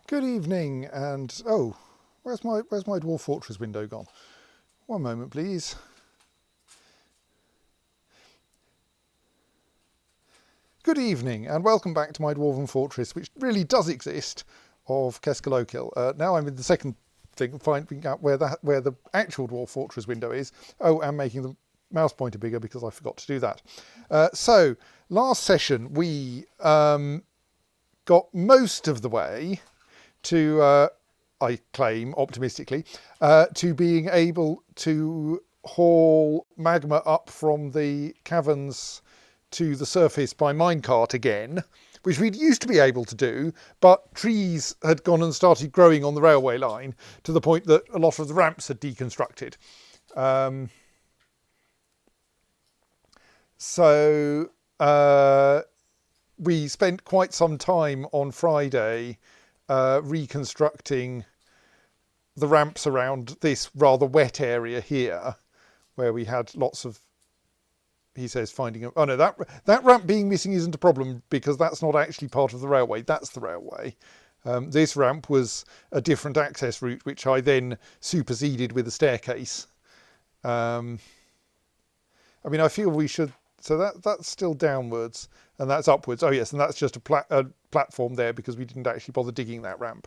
Good evening, and oh, where's my Dwarf Fortress window gone? One moment, please. Good evening, and welcome back to my Dwarven Fortress, which really does exist, of Keskalokil. Now I'm in the second thing, finding out where the actual Dwarf Fortress window is. Oh, and making the mouse pointer bigger because I forgot to do that. So last session we got most of the way to, I claim optimistically, to being able to haul magma up from the caverns to the surface by minecart again, which we'd used to be able to do, but trees had gone and started growing on the railway line to the point that a lot of the ramps had deconstructed. So we spent quite some time on Friday reconstructing the ramps around this rather wet area here, where we had lots of, he says, finding a, oh no, that ramp being missing isn't a problem because that's not actually part of the railway, that's the railway. This ramp was a different access route, which I then superseded with a staircase. I mean, I feel we should, so that's still downwards and that's upwards. Oh yes, and that's just a platform there because we didn't actually bother digging that ramp.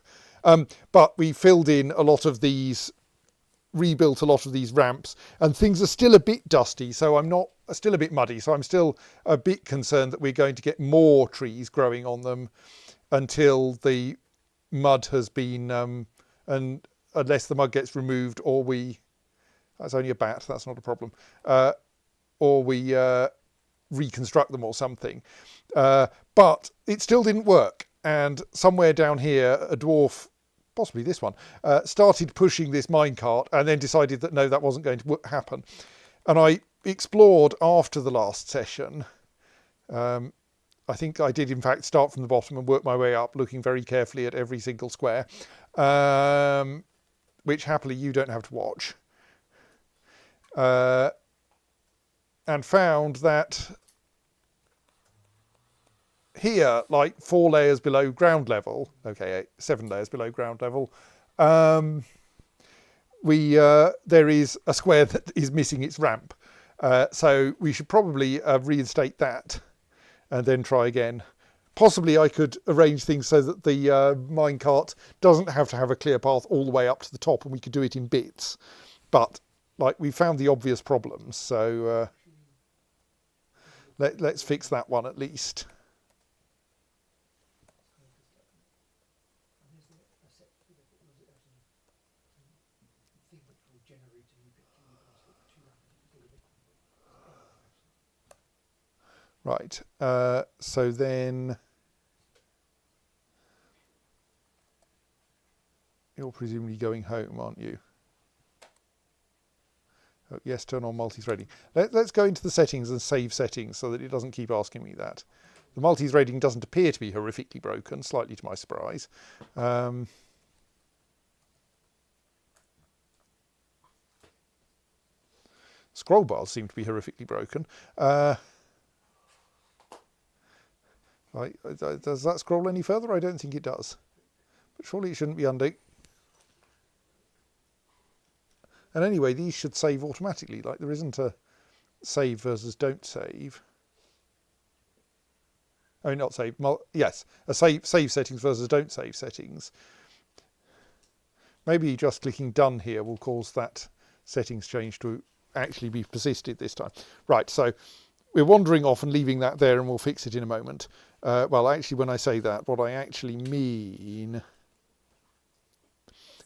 But we filled in a lot of these, rebuilt a lot of these ramps, and things are still a bit dusty, so I'm not, still a bit muddy, so I'm still a bit concerned that we're going to get more trees growing on them until the mud has been, and unless the mud gets removed or we, that's only a bat, that's not a problem, or we reconstruct them or something. But it still didn't work, and somewhere down here a dwarf, possibly this one, started pushing this minecart and then decided that no, that wasn't going to happen. And I explored after the last session. I think I did in fact start from the bottom and work my way up, looking very carefully at every single square, which happily you don't have to watch, and found that here, like 4 layers below ground level, okay, 7 layers below ground level, there is a square that is missing its ramp. So we should probably reinstate that and then try again. Possibly I could arrange things so that the minecart doesn't have to have a clear path all the way up to the top, and we could do it in bits. But like, we found the obvious problems, so let's fix that one at least. Right, so then you're presumably going home, aren't you? Oh, yes, turn on multi-threading. Let's go into the settings and save settings so that it doesn't keep asking me that. The multi-threading doesn't appear to be horrifically broken, slightly to my surprise. Scroll bars seem to be horrifically broken. Right, does that scroll any further? I don't think it does. But surely it shouldn't be under. And anyway, these should save automatically. Like, there isn't a save versus don't save. Oh, not save. Yes, a save settings versus don't save settings. Maybe just clicking done here will cause that settings change to actually be persisted this time. Right, so we're wandering off and leaving that there, and we'll fix it in a moment. Well, actually, when I say that, what I actually mean,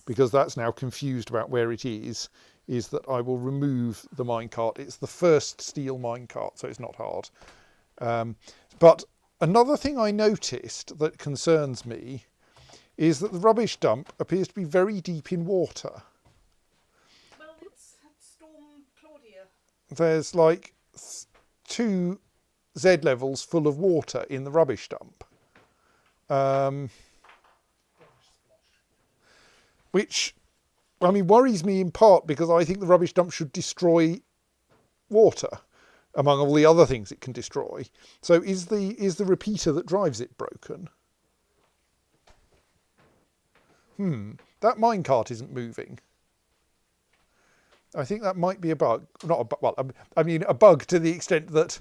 because that's now confused about where it is that I will remove the minecart. It's the first steel minecart, so it's not hard. But another thing I noticed that concerns me is that the rubbish dump appears to be very deep in water. Well, it's had Storm Claudia. There's like 2 Z levels full of water in the rubbish dump. Which, I mean, worries me in part because I think the rubbish dump should destroy water among all the other things it can destroy. So is the repeater that drives it broken? That minecart isn't moving. I think that might be a bug. Not a bug. Well, I mean a bug to the extent that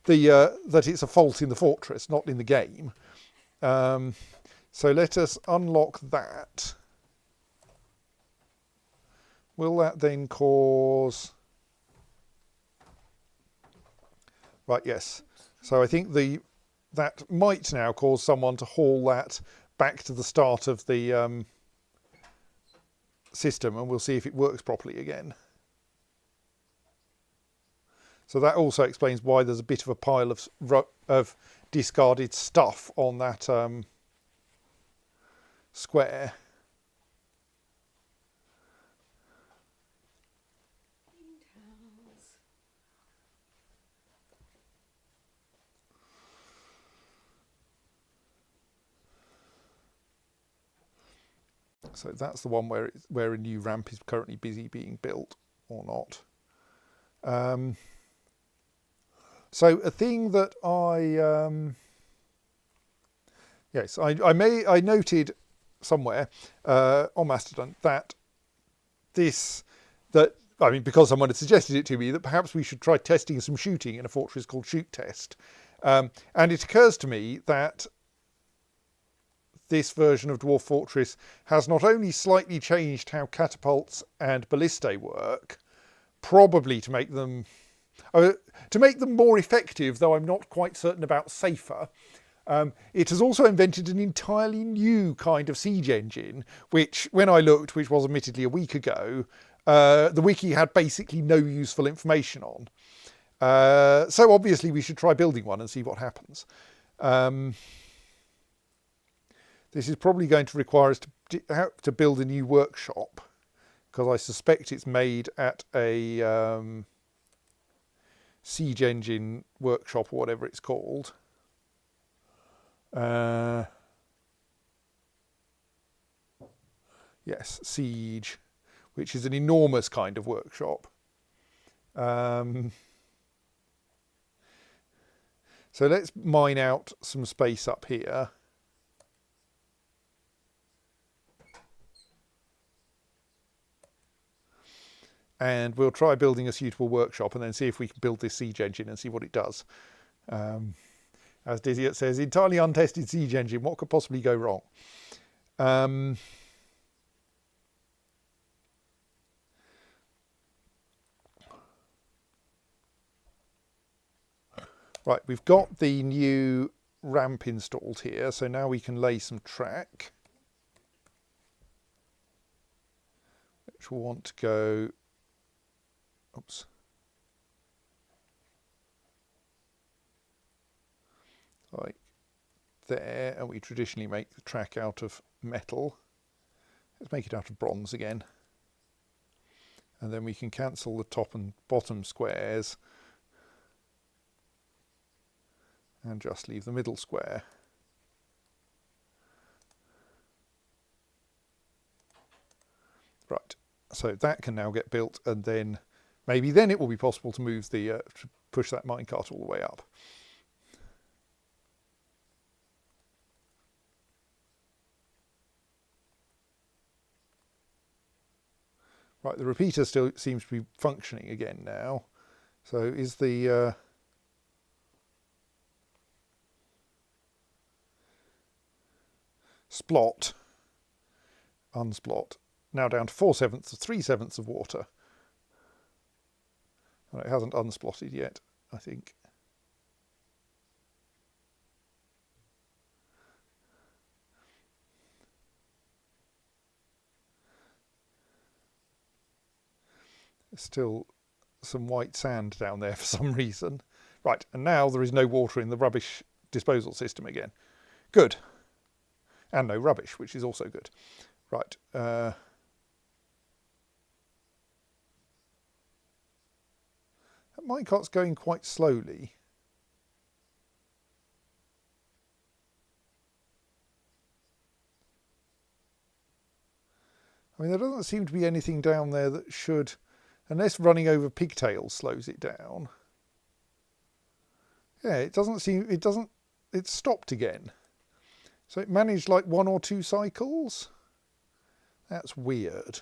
that it's a fault in the fortress, not in the game. So let us unlock that. Will that then cause... Right, yes. So I think that might now cause someone to haul that back to the start of the system, and we'll see if it works properly again. So that also explains why there's a bit of a pile of discarded stuff on that square. So that's the one where a new ramp is currently busy being built, or not. So a thing that I noted somewhere on Mastodon that because someone had suggested it to me, that perhaps we should try testing some shooting in a fortress called Shoot Test. And it occurs to me that this version of Dwarf Fortress has not only slightly changed how catapults and ballistae work, probably to make them more effective, though I'm not quite certain about safer. It has also invented an entirely new kind of siege engine, which, when I looked, which was admittedly a week ago, the wiki had basically no useful information on. So obviously we should try building one and see what happens. This is probably going to require us to build a new workshop, because I suspect it's made at a siege engine workshop, or whatever it's called. Yes, Siege, which is an enormous kind of workshop. So let's mine out some space up here. And we'll try building a suitable workshop and then see if we can build this siege engine and see what it does. As Dizzy says, entirely untested siege engine, what could possibly go wrong? Right, we've got the new ramp installed here, so now we can lay some track, which will want to go... Oops. Like there, and we traditionally make the track out of metal. Let's make it out of bronze again. And then we can cancel the top and bottom squares and just leave the middle square. Right, so that can now get built, and then maybe then it will be possible to move to push that minecart all the way up. Right, the repeater still seems to be functioning again now. So is the splot, unsplot, now down to 4/7 to 3/7 of water. Well, it hasn't unsplotted yet, I think. There's still some white sand down there for some reason. Right, and now there is no water in the rubbish disposal system again. Good. And no rubbish, which is also good. Right. That minecart's going quite slowly. I mean, there doesn't seem to be anything down there that should, unless running over pigtails slows it down. Yeah, it doesn't seem, it's stopped again. So it managed like 1 or 2 cycles? That's weird.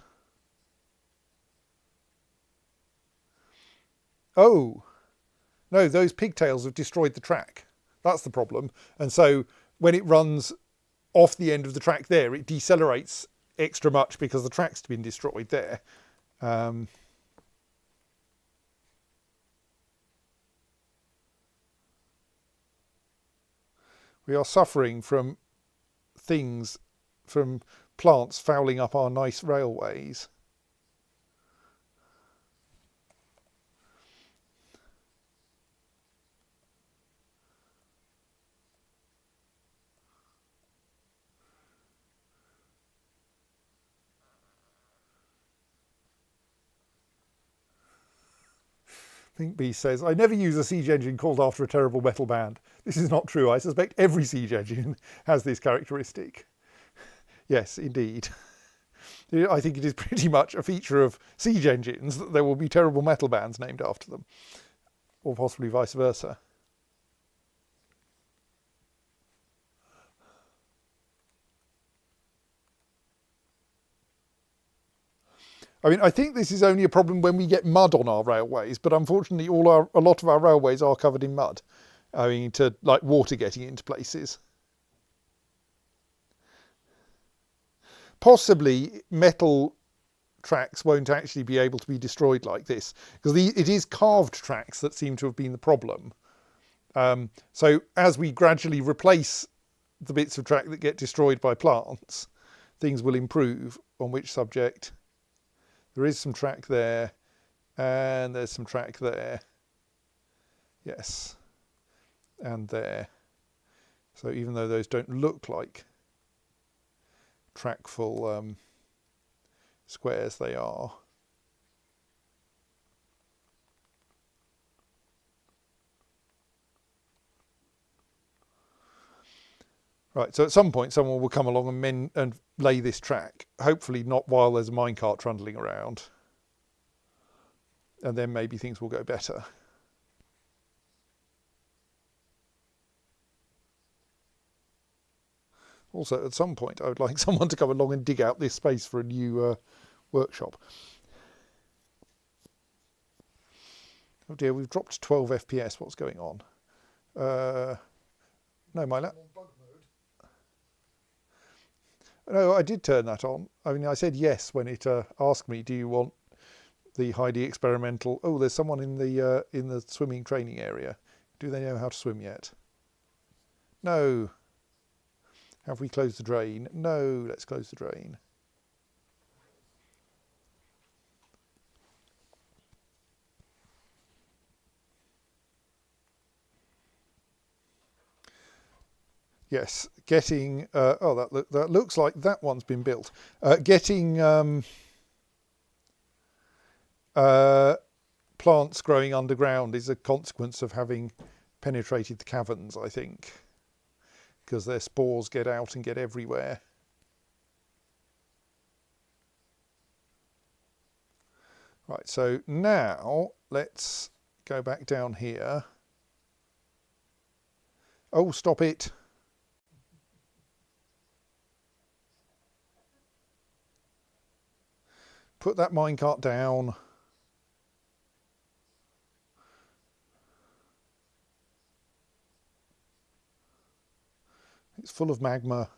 Oh, no, those pigtails have destroyed the track. That's the problem. And so when it runs off the end of the track there, it decelerates extra much because the track's been destroyed there. We are suffering from things, from plants fouling up our nice railways. Thinkbee says, I never use a siege engine called after a terrible metal band. This is not true. I suspect every siege engine has this characteristic. Yes, indeed. I think it is pretty much a feature of siege engines that there will be terrible metal bands named after them, or possibly vice versa. I mean, I think this is only a problem when we get mud on our railways, but unfortunately a lot of our railways are covered in mud, owing to like water getting into places. Possibly metal tracks won't actually be able to be destroyed like this, because it is carved tracks that seem to have been the problem. So as we gradually replace the bits of track that get destroyed by plants, things will improve, on which subject there is some track there, and there's some track there. Yes, and there. So even though those don't look like trackful squares, they are. Right, so at some point someone will come along and lay this track, hopefully not while there's a minecart trundling around, and then maybe things will go better. Also, at some point I would like someone to come along and dig out this space for a new workshop. Oh dear, we've dropped 12 FPS. What's going on? No, my No, I did turn that on. I mean, I said yes when it asked me, do you want the Heidi experimental? Oh, there's someone in the swimming training area. Do they know how to swim yet? No. Have we closed the drain? No, let's close the drain. Yes, getting, that looks like that one's been built. Getting plants growing underground is a consequence of having penetrated the caverns, I think, because their spores get out and get everywhere. Right, so now let's go back down here. Oh, stop it. Put that minecart down. It's full of magma.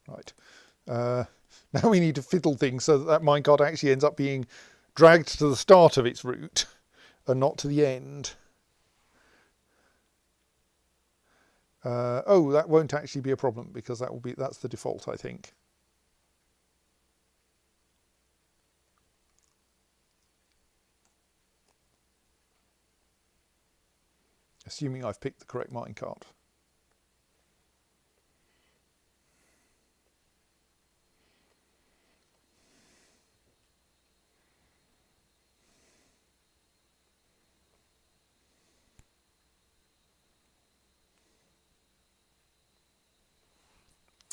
Right. Now we need to fiddle things so that minecart actually ends up being dragged to the start of its route and not to the end. Oh, that won't actually be a problem because that's the default, I think. Assuming I've picked the correct minecart.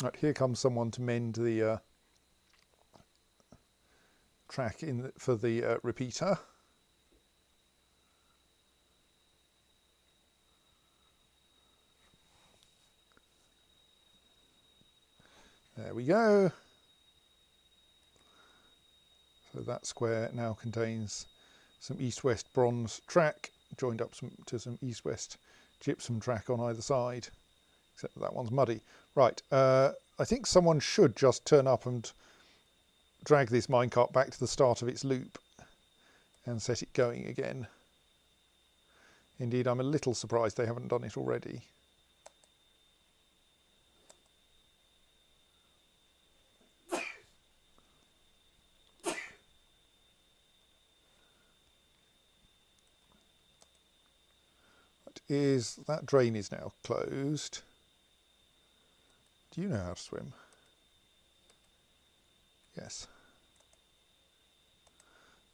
Right, here comes someone to mend the track for the repeater. There we go. So that square now contains some east-west bronze track joined up to some east-west gypsum track on either side, except that one's muddy. Right, I think someone should just turn up and drag this minecart back to the start of its loop and set it going again. Indeed, I'm a little surprised they haven't done it already. That drain is now closed. Do you know how to swim? Yes.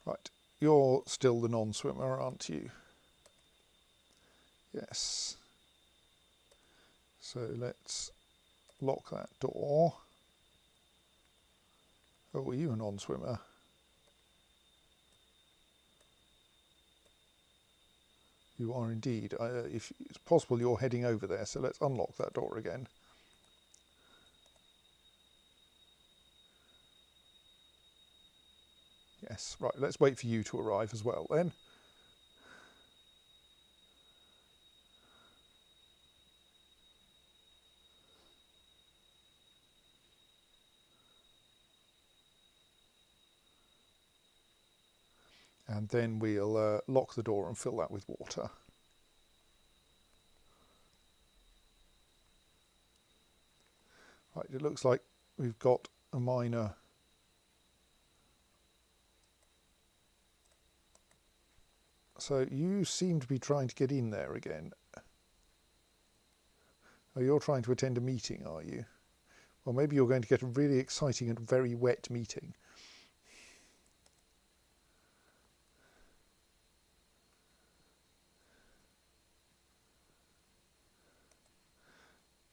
Right, you're still the non-swimmer, aren't you? Yes. So let's lock that door. Oh, are you a non-swimmer? You are indeed. If it's possible, you're heading over there, so let's unlock that door again. Yes, right, let's wait for you to arrive as well then. And then we'll lock the door and fill that with water. Right, it looks like we've got a miner so you seem to be trying to get in there again. Oh, you're trying to attend a meeting, are you? Well, maybe you're going to get a really exciting and very wet meeting.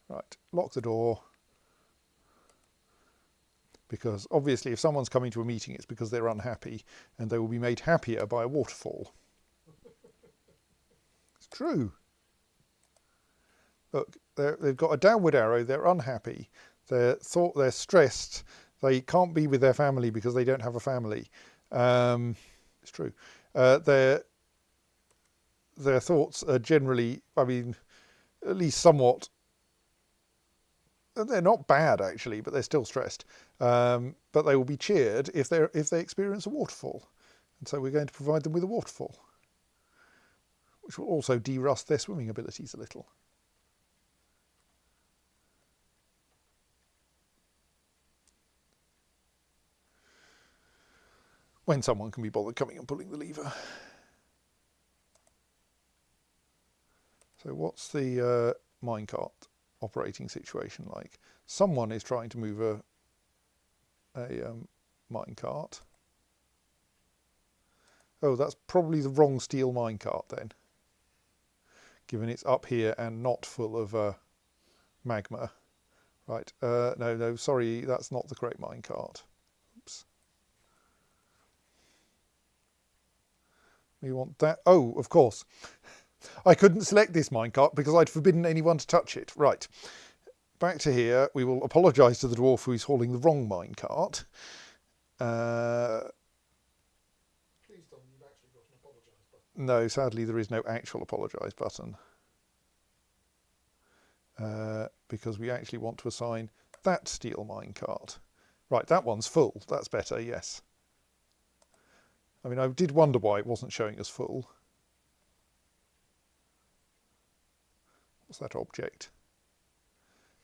Right, lock the door. Because obviously if someone's coming to a meeting, it's because they're unhappy, and they will be made happier by a waterfall. It's true. Look, they've got a downward arrow, they're unhappy, they're stressed, they can't be with their family because they don't have a family. It's true. Their thoughts are generally, I mean, at least somewhat, they're not bad actually, but they're still stressed. But they will be cheered if they experience a waterfall. And so we're going to provide them with a waterfall, which will also de-rust their swimming abilities a little. When someone can be bothered coming and pulling the lever. So what's the minecart operating situation like? Someone is trying to move a minecart. Oh, that's probably the wrong steel minecart then, given it's up here and not full of magma. Right, no, sorry, that's not the correct minecart. Oops. We want that. Oh, of course. I couldn't select this minecart because I'd forbidden anyone to touch it. Right, back to here. We will apologise to the dwarf who's hauling the wrong minecart. Please tell me you've actually got an apologise button. No, sadly there is no actual apologise button. Because we actually want to assign that steel minecart. Right, that one's full. That's better, yes. I mean, I did wonder why it wasn't showing us full. What's that object?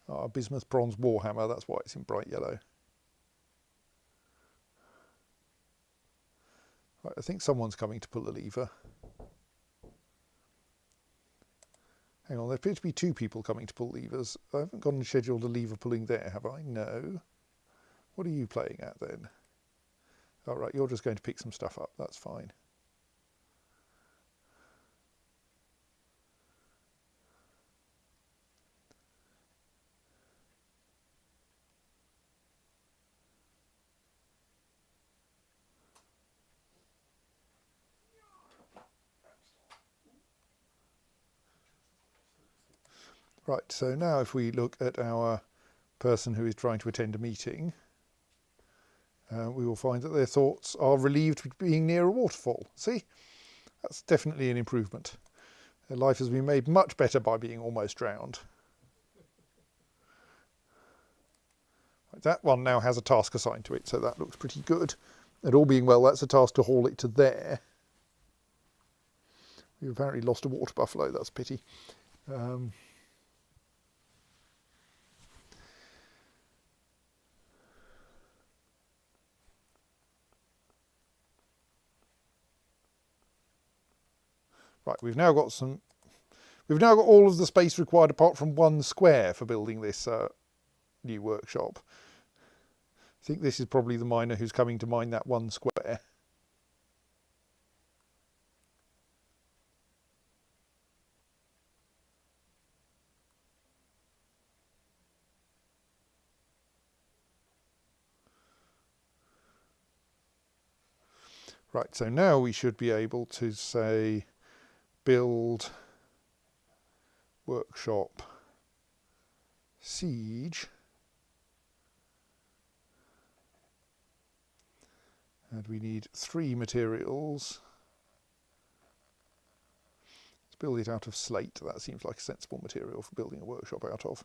Ah, bismuth bronze warhammer, that's why it's in bright yellow. Right, I think someone's coming to pull the lever. Hang on, there appear to be two people coming to pull levers. I haven't gone and scheduled a lever pulling there, have I? No. What are you playing at then? All right, you're just going to pick some stuff up. That's fine. Right, so now if we look at our person who is trying to attend a meeting, we will find that their thoughts are relieved with being near a waterfall. See, that's definitely an improvement. Their life has been made much better by being almost drowned. That one now has a task assigned to it, so that looks pretty good. And all being well, that's a task to haul it to there. We've apparently lost a water buffalo, that's a pity. Right, we've now got all of the space required apart from one square for building this new workshop. I think this is probably the miner who's coming to mine that one square. Right, so now we should be able to say build workshop siege, and we need 3 materials. Let's build it out of slate. That seems like a sensible material for building a workshop out of.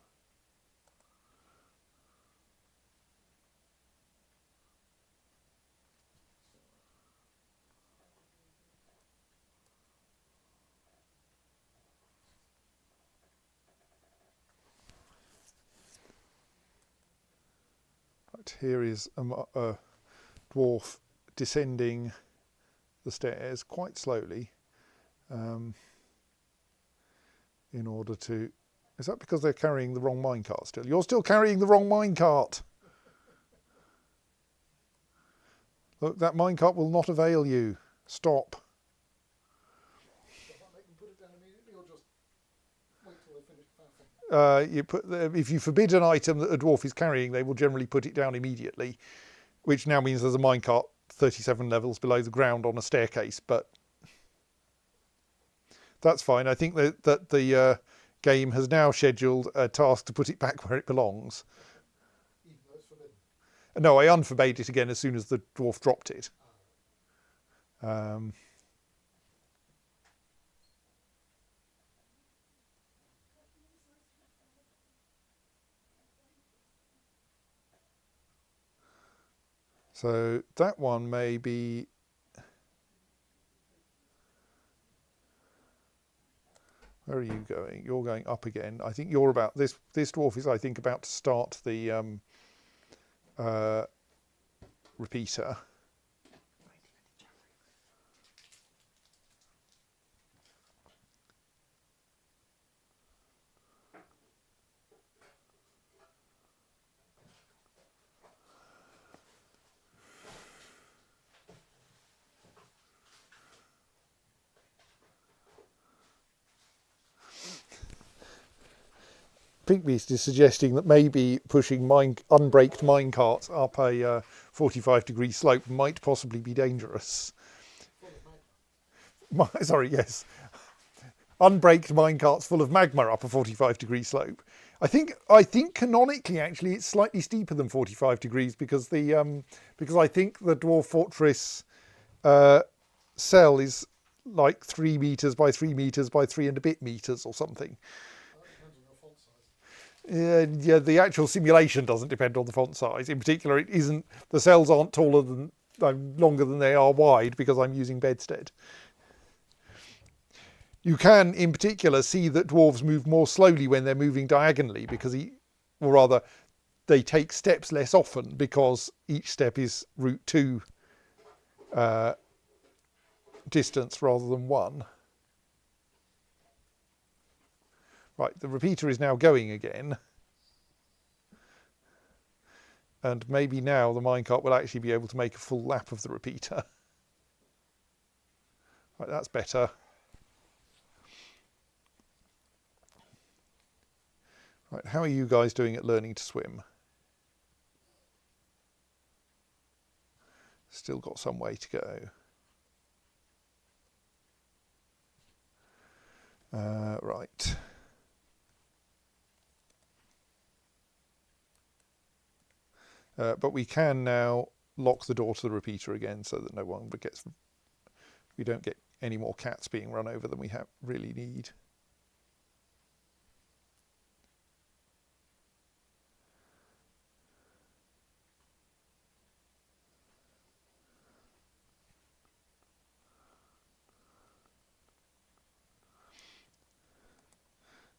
Right, here is a dwarf descending the stairs quite slowly in order to... Is that because they're carrying the wrong minecart still? You're still carrying the wrong minecart! Look, that minecart will not avail you. Stop. Does that make them put it down immediately, or just wait till they finish faffing? If you forbid an item that a dwarf is carrying, they will generally put it down immediately, which now means there's a minecart 37 levels below the ground on a staircase, but that's fine. I think that the game has now scheduled a task to put it back where it belongs. Even though it's forbidden. No, I unforbade it again as soon as the dwarf dropped it. So that one may be... Where are you going? You're going up again. I think you're about... This dwarf is, I think, about to start the repeater. Pinkbeast is suggesting that maybe pushing unbraked minecarts up a 45-degree slope might possibly be dangerous. Sorry, yes. Unbraked minecarts full of magma up a 45-degree slope. I think canonically, actually, it's slightly steeper than 45 degrees because because I think the Dwarf Fortress cell is like 3 meters by 3 meters by 3 and a bit meters or something. Yeah, the actual simulation doesn't depend on the font size. In particular, it isn't. The cells aren't taller than, longer than they are wide because I'm using bedstead. You can, in particular, see that dwarves move more slowly when they're moving diagonally because or rather, they take steps less often because each step is root 2 distance rather than 1. Right, the repeater is now going again. And maybe now the minecart will actually be able to make a full lap of the repeater. Right, that's better. Right, how are you guys doing at learning to swim? Still got some way to go. Right. But we can now lock the door to the repeater again so that no one gets, we don't get any more cats being run over than we really need.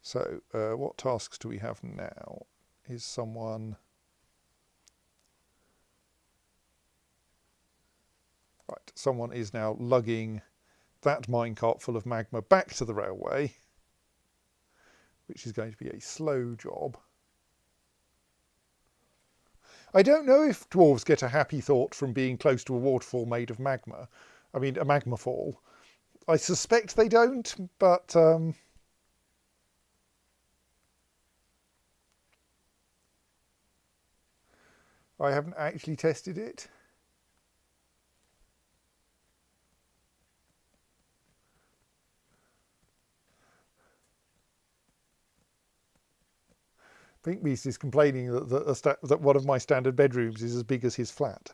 So what tasks do we have now? Is someone... Right, someone is now lugging that minecart full of magma back to the railway, which is going to be a slow job. I don't know if dwarves get a happy thought from being close to a waterfall made of magma. I mean, a magma fall. I suspect they don't, but... I haven't actually tested it. Pinkbeast is complaining that one of my standard bedrooms is as big as his flat.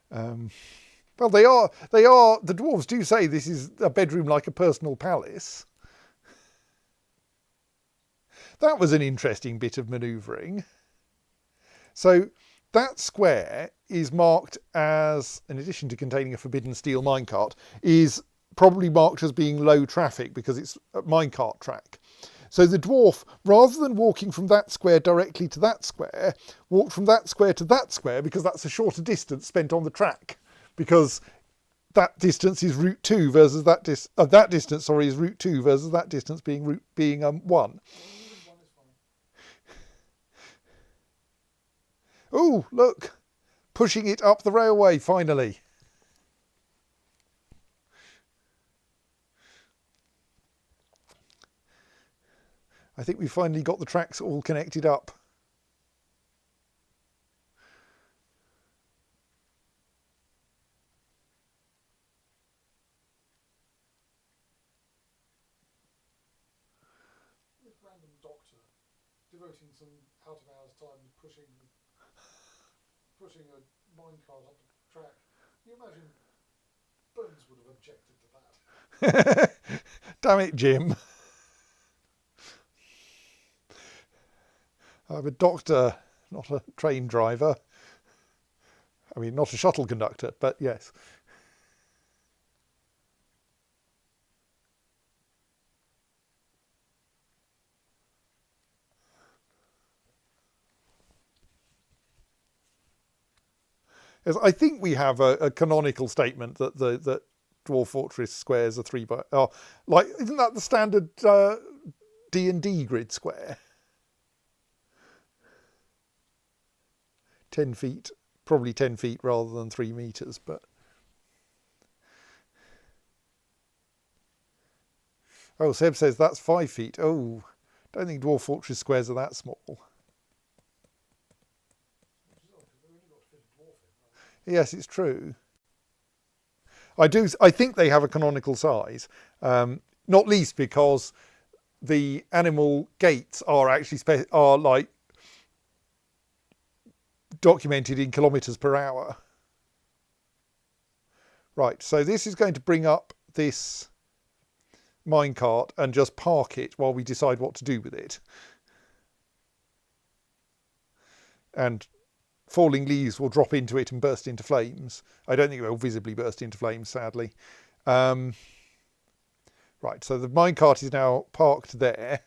Well, they are. The dwarves do say this is a bedroom like a personal palace. That was an interesting bit of manoeuvring. So that square is marked as, in addition to containing a forbidden steel minecart, is probably marked as being low traffic because it's a minecart track. So the dwarf, rather than walking from that square directly to that square, walked from that square to that square because that's a shorter distance spent on the track. Because that distance is route 2 versus that distance, sorry, is route 2 versus that distance being 1. Oh, look, pushing it up the railway finally. I think we finally got the tracks all connected up. This random doctor devoting some out of hours time to pushing a minecart up the track. Can you imagine Burns would have objected to that? Damn it, Jim. I'm a doctor, not a train driver. I mean, not a shuttle conductor, but yes. Yes, I think we have a canonical statement that that Dwarf Fortress squares are 3 by... Oh, like, isn't that the standard D&D grid square? 10 feet, probably 10 feet rather than 3 meters, but... Oh, Seb says that's 5 feet. Oh, don't think Dwarf Fortress squares are that small. Yes, it's true. I think they have a canonical size, not least because the animal gates are actually like documented in kilometres per hour. Right, so this is going to bring up this minecart and just park it while we decide what to do with it. And falling leaves will drop into it and burst into flames. I don't think it will visibly burst into flames, sadly. Right, so the minecart is now parked there,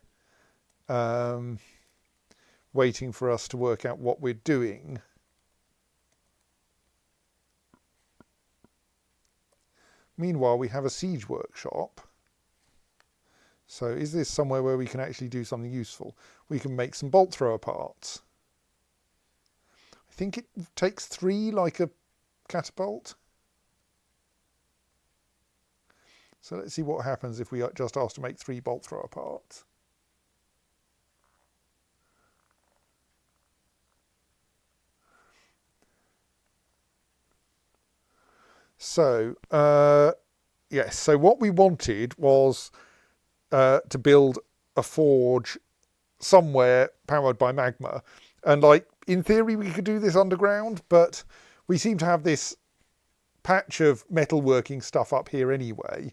waiting for us to work out what we're doing. Meanwhile, we have a siege workshop. So is this somewhere where we can actually do something useful? We can make some bolt thrower parts. I think it takes 3 like a catapult. So let's see what happens if we just ask to make 3 bolt thrower parts. So, yes, so what we wanted was to build a forge somewhere powered by magma. And like in theory we could do this underground, but we seem to have this patch of metalworking stuff up here anyway,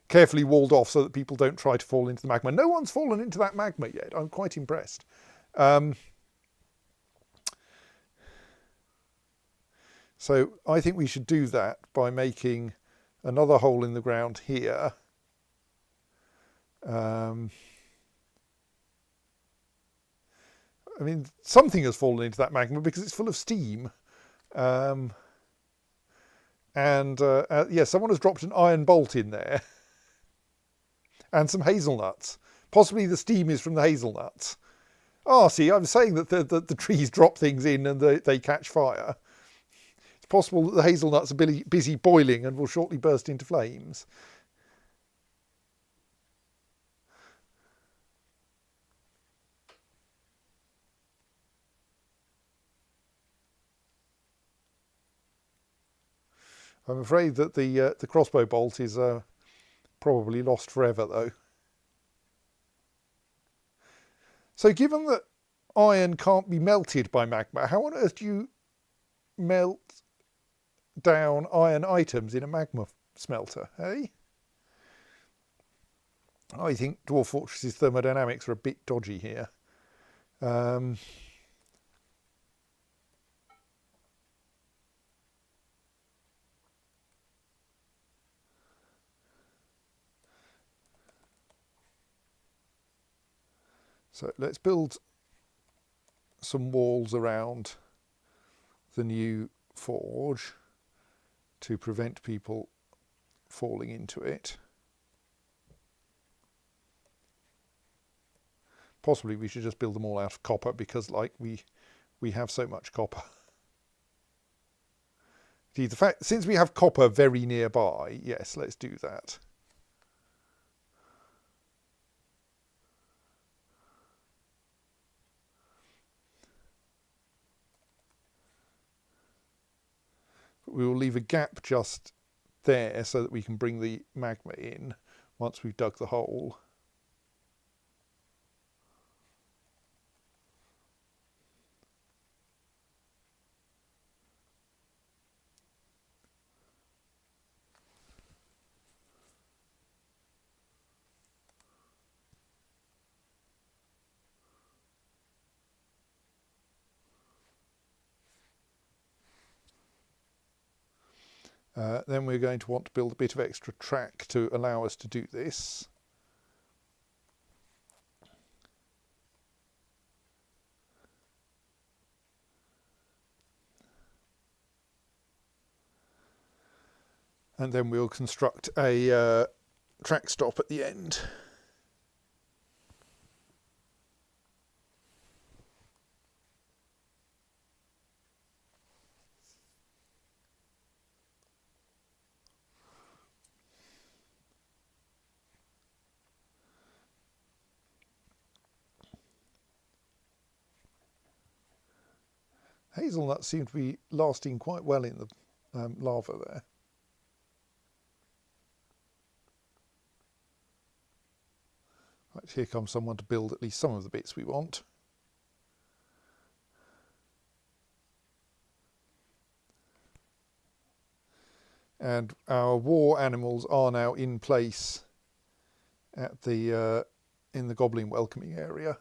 carefully walled off so that people don't try to fall into the magma. No one's fallen into that magma yet. I'm quite impressed. So I think we should do that by making another hole in the ground here. I mean, something has fallen into that magma because it's full of steam. Yeah, someone has dropped an iron bolt in there. And some hazelnuts. Possibly the steam is from the hazelnuts. Oh, see, I was saying that the trees drop things in and they catch fire. It's possible that the hazelnuts are busy boiling and will shortly burst into flames. I'm afraid that the crossbow bolt is probably lost forever, though. So given that iron can't be melted by magma, how on earth do you melt down iron items in a magma smelter, eh? I think Dwarf Fortress's thermodynamics are a bit dodgy here. So let's build some walls around the new forge to prevent people falling into it. Possibly we should just build them all out of copper because like we have so much copper. See, the fact, since we have copper very nearby, yes, let's do that. We will leave a gap just there so that we can bring the magma in once we've dug the hole. Then we're going to want to build a bit of extra track to allow us to do this. And then we'll construct a track stop at the end. Hazelnuts seem to be lasting quite well in the lava there. Right, here comes someone to build at least some of the bits we want. And our war animals are now in place at the in the goblin welcoming area.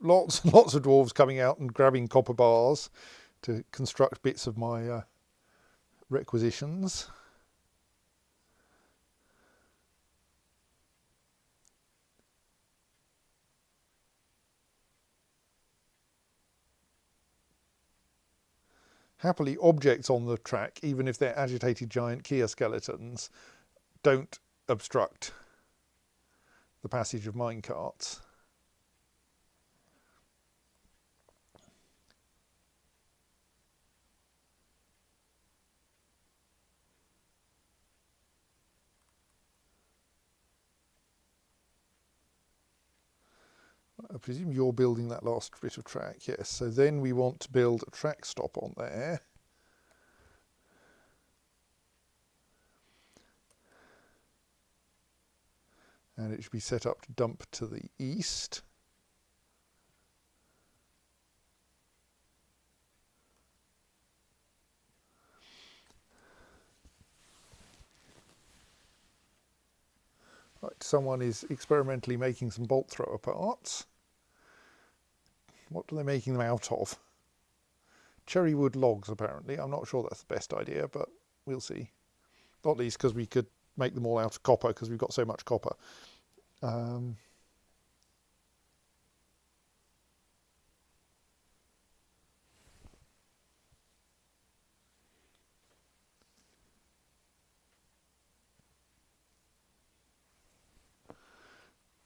Lots of dwarves coming out and grabbing copper bars to construct bits of my requisitions. Happily, objects on the track, even if they're agitated giant Kia skeletons, don't obstruct the passage of minecarts. I presume you're building that last bit of track, yes. So then we want to build a track stop on there. And it should be set up to dump to the east. Right, someone is experimentally making some bolt thrower parts. What are they making them out of? Cherry wood logs, apparently. I'm not sure that's the best idea, but we'll see. Not least because we could make them all out of copper because we've got so much copper.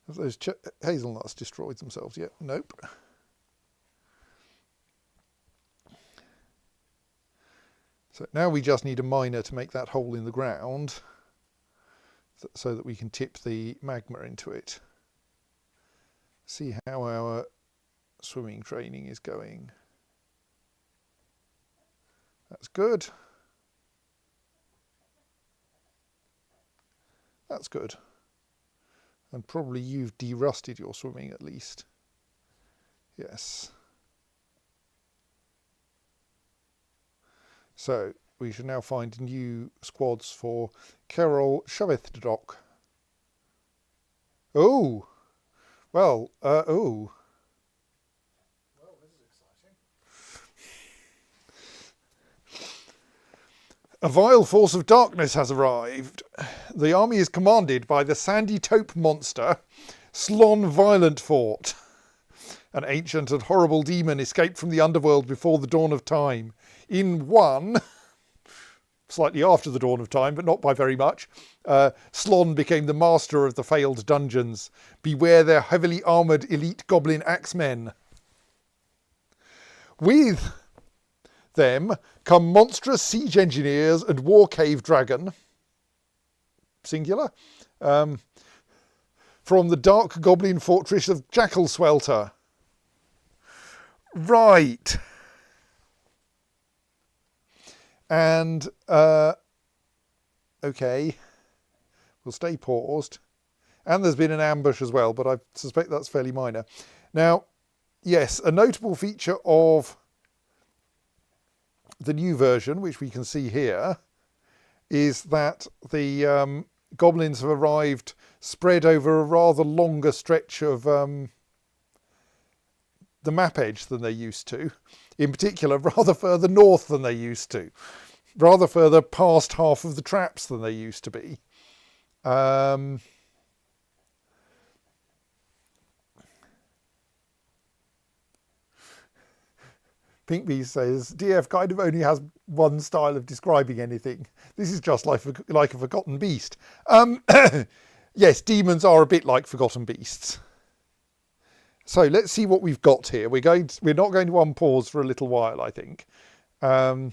Have those hazelnuts destroyed themselves yet? Nope. So now we just need a miner to make that hole in the ground so that we can tip the magma into it. See how our swimming training is going. That's good. That's good. And probably you've de-rusted your swimming at least. Yes. So we should now find new squads for Carol Shavithdok. Oh! Well, oh. Well, this is exciting. A vile force of darkness has arrived. The army is commanded by the sandy taupe monster, Slon Violent Fort. An ancient and horrible demon escaped from the underworld before the dawn of time. In one, slightly after the dawn of time, but not by very much, Slon became the master of the failed dungeons. Beware their heavily armoured elite goblin axemen. With them come monstrous siege engineers and war cave dragon, singular, from the dark goblin fortress of Jackal Swelter. Right. And, okay, we'll stay paused. And there's been an ambush as well, but I suspect that's fairly minor. Now, yes, a notable feature of the new version, which we can see here, is that the goblins have arrived spread over a rather longer stretch of the map edge than they used to. In particular, rather further north than they used to. Rather further past half of the traps than they used to be. Pinkbee says, DF kind of only has one style of describing anything. This is just like a forgotten beast. Yes, demons are a bit like forgotten beasts. So let's see what we've got here. We're not going to unpause for a little while, I think. So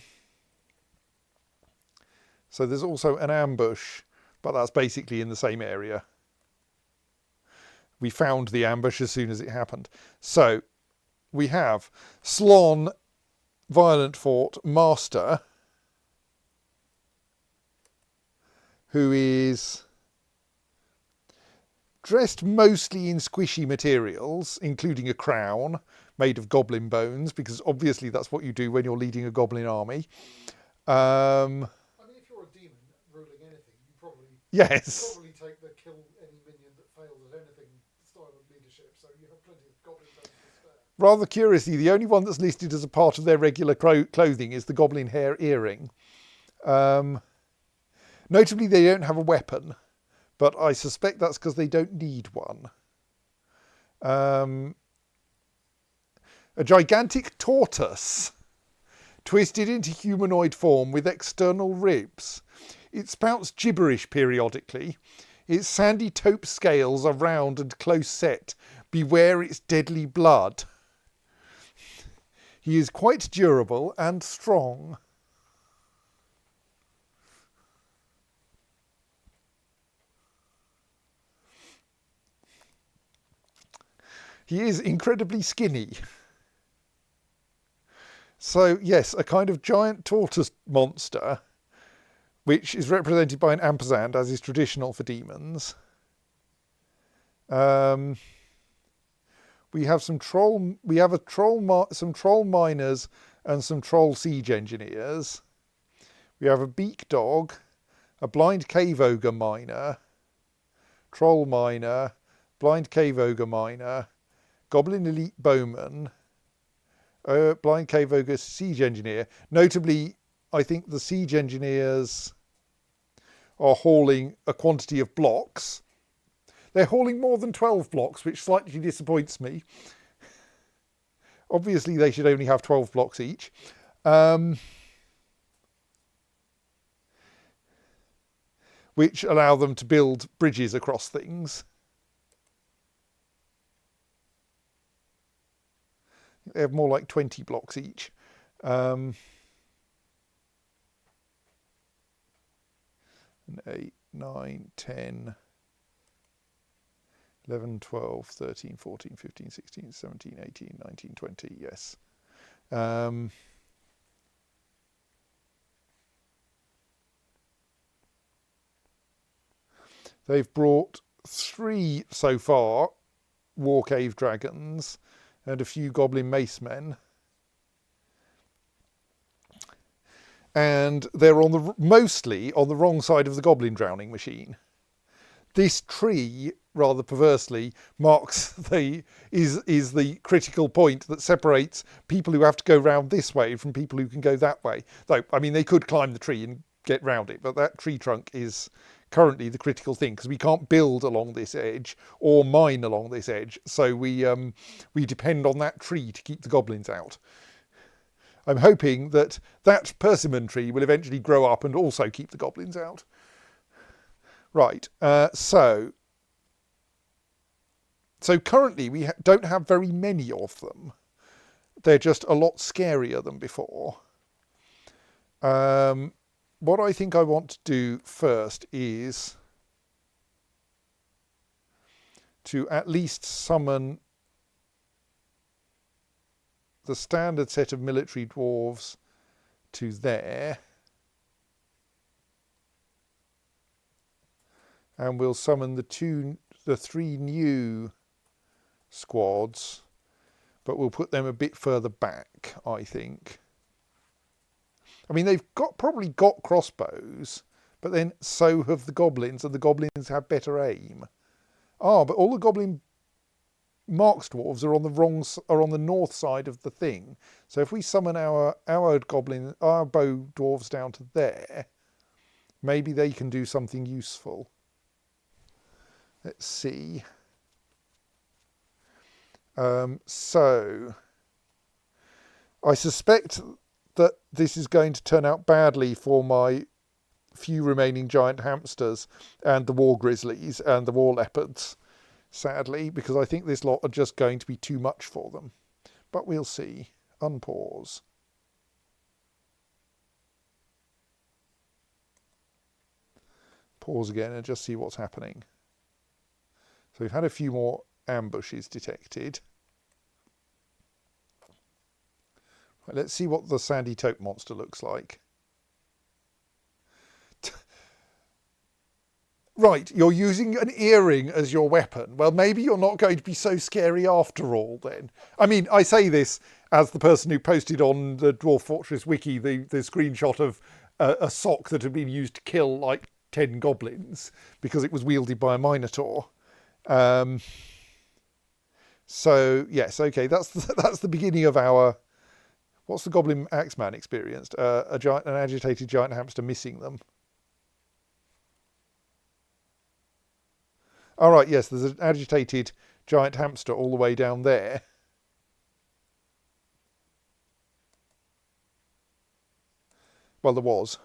there's also an ambush, but that's basically in the same area. We found the ambush as soon as it happened. So we have Slon Violent Fort Master, who is dressed mostly in squishy materials, including a crown made of goblin bones, because obviously that's what you do when you're leading a goblin army. I mean, if you're a demon ruling anything, you probably take the kill any minion that fails at anything style of leadership, so you have plenty of goblin bones to spare. Rather curiously, the only one that's listed as a part of their regular clothing is the goblin hair earring. Notably, they don't have a weapon, but I suspect that's because they don't need one. A gigantic tortoise, twisted into humanoid form with external ribs. It spouts gibberish periodically. Its sandy taupe scales are round and close set. Beware its deadly blood. He is quite durable and strong. He is incredibly skinny. So yes, a kind of giant tortoise monster, which is represented by an ampersand, as is traditional for demons. We have some troll. We have some troll miners and some troll siege engineers. We have a beak dog, a blind cave ogre miner, troll miner, blind cave ogre miner, goblin elite bowman, blind cave ogre siege engineer. Notably, I think the siege engineers are hauling a quantity of blocks. They're hauling more than 12 blocks, which slightly disappoints me. Obviously, they should only have 12 blocks each. Which allow them to build bridges across things. They have more like 20 blocks each. 8, 9, 10, 11, 12, 13, 14, 15, 16, 17, 18, 19, 20, yes. They've brought 3 so far war cave dragons and a few goblin mace men. And they're mostly on the wrong side of the goblin drowning machine. This tree, rather perversely, is the critical point that separates people who have to go round this way from people who can go that way. Though, I mean, they could climb the tree and get round it, but that tree trunk is currently the critical thing, because we can't build along this edge or mine along this edge, so we depend on that tree to keep the goblins out. I'm hoping that persimmon tree will eventually grow up and also keep the goblins out. Right, so currently we don't have very many of them. They're just a lot scarier than before. What I think I want to do first is to at least summon the standard set of military dwarves to there. And we'll summon the 3 new squads, but we'll put them a bit further back, I think. I mean, they've probably got crossbows, but then so have the goblins, and the goblins have better aim. But all the goblin marks dwarves are on the north side of the thing. So if we summon our bow dwarves down to there, maybe they can do something useful. Let's see. So I suspect that this is going to turn out badly for my few remaining giant hamsters and the war grizzlies and the war leopards, sadly, because I think this lot are just going to be too much for them. But we'll see. Unpause. Pause again and just see what's happening. So we've had a few more ambushes detected. Right, let's see what the sandy taupe monster looks like. Right, you're using an earring as your weapon. Well, maybe you're not going to be so scary after all then. I mean, I say this as the person who posted on the Dwarf Fortress wiki the screenshot of a sock that had been used to kill like 10 goblins because it was wielded by a minotaur. So yes, okay, that's the beginning of our. What's the Goblin Axeman experienced? An agitated giant hamster missing them. All right, yes, there's an agitated giant hamster all the way down there. Well, there was.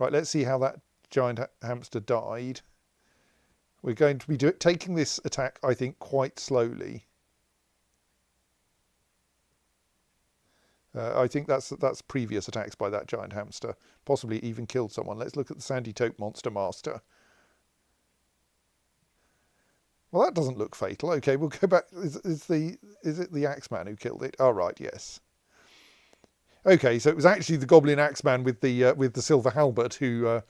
Right, let's see how that giant hamster died. We're going to be taking this attack, I think, quite slowly. I think that's previous attacks by that giant hamster. Possibly even killed someone. Let's look at the sandy taupe monster master. Well, that doesn't look fatal. Okay, we'll go back. Is it the Axeman who killed it? Oh, right, yes. Okay, so it was actually the Goblin Axeman with the silver halberd who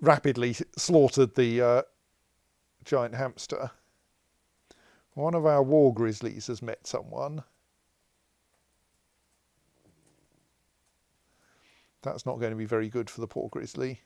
rapidly slaughtered the giant hamster. One of our war grizzlies has met someone. That's not going to be very good for the poor grizzly.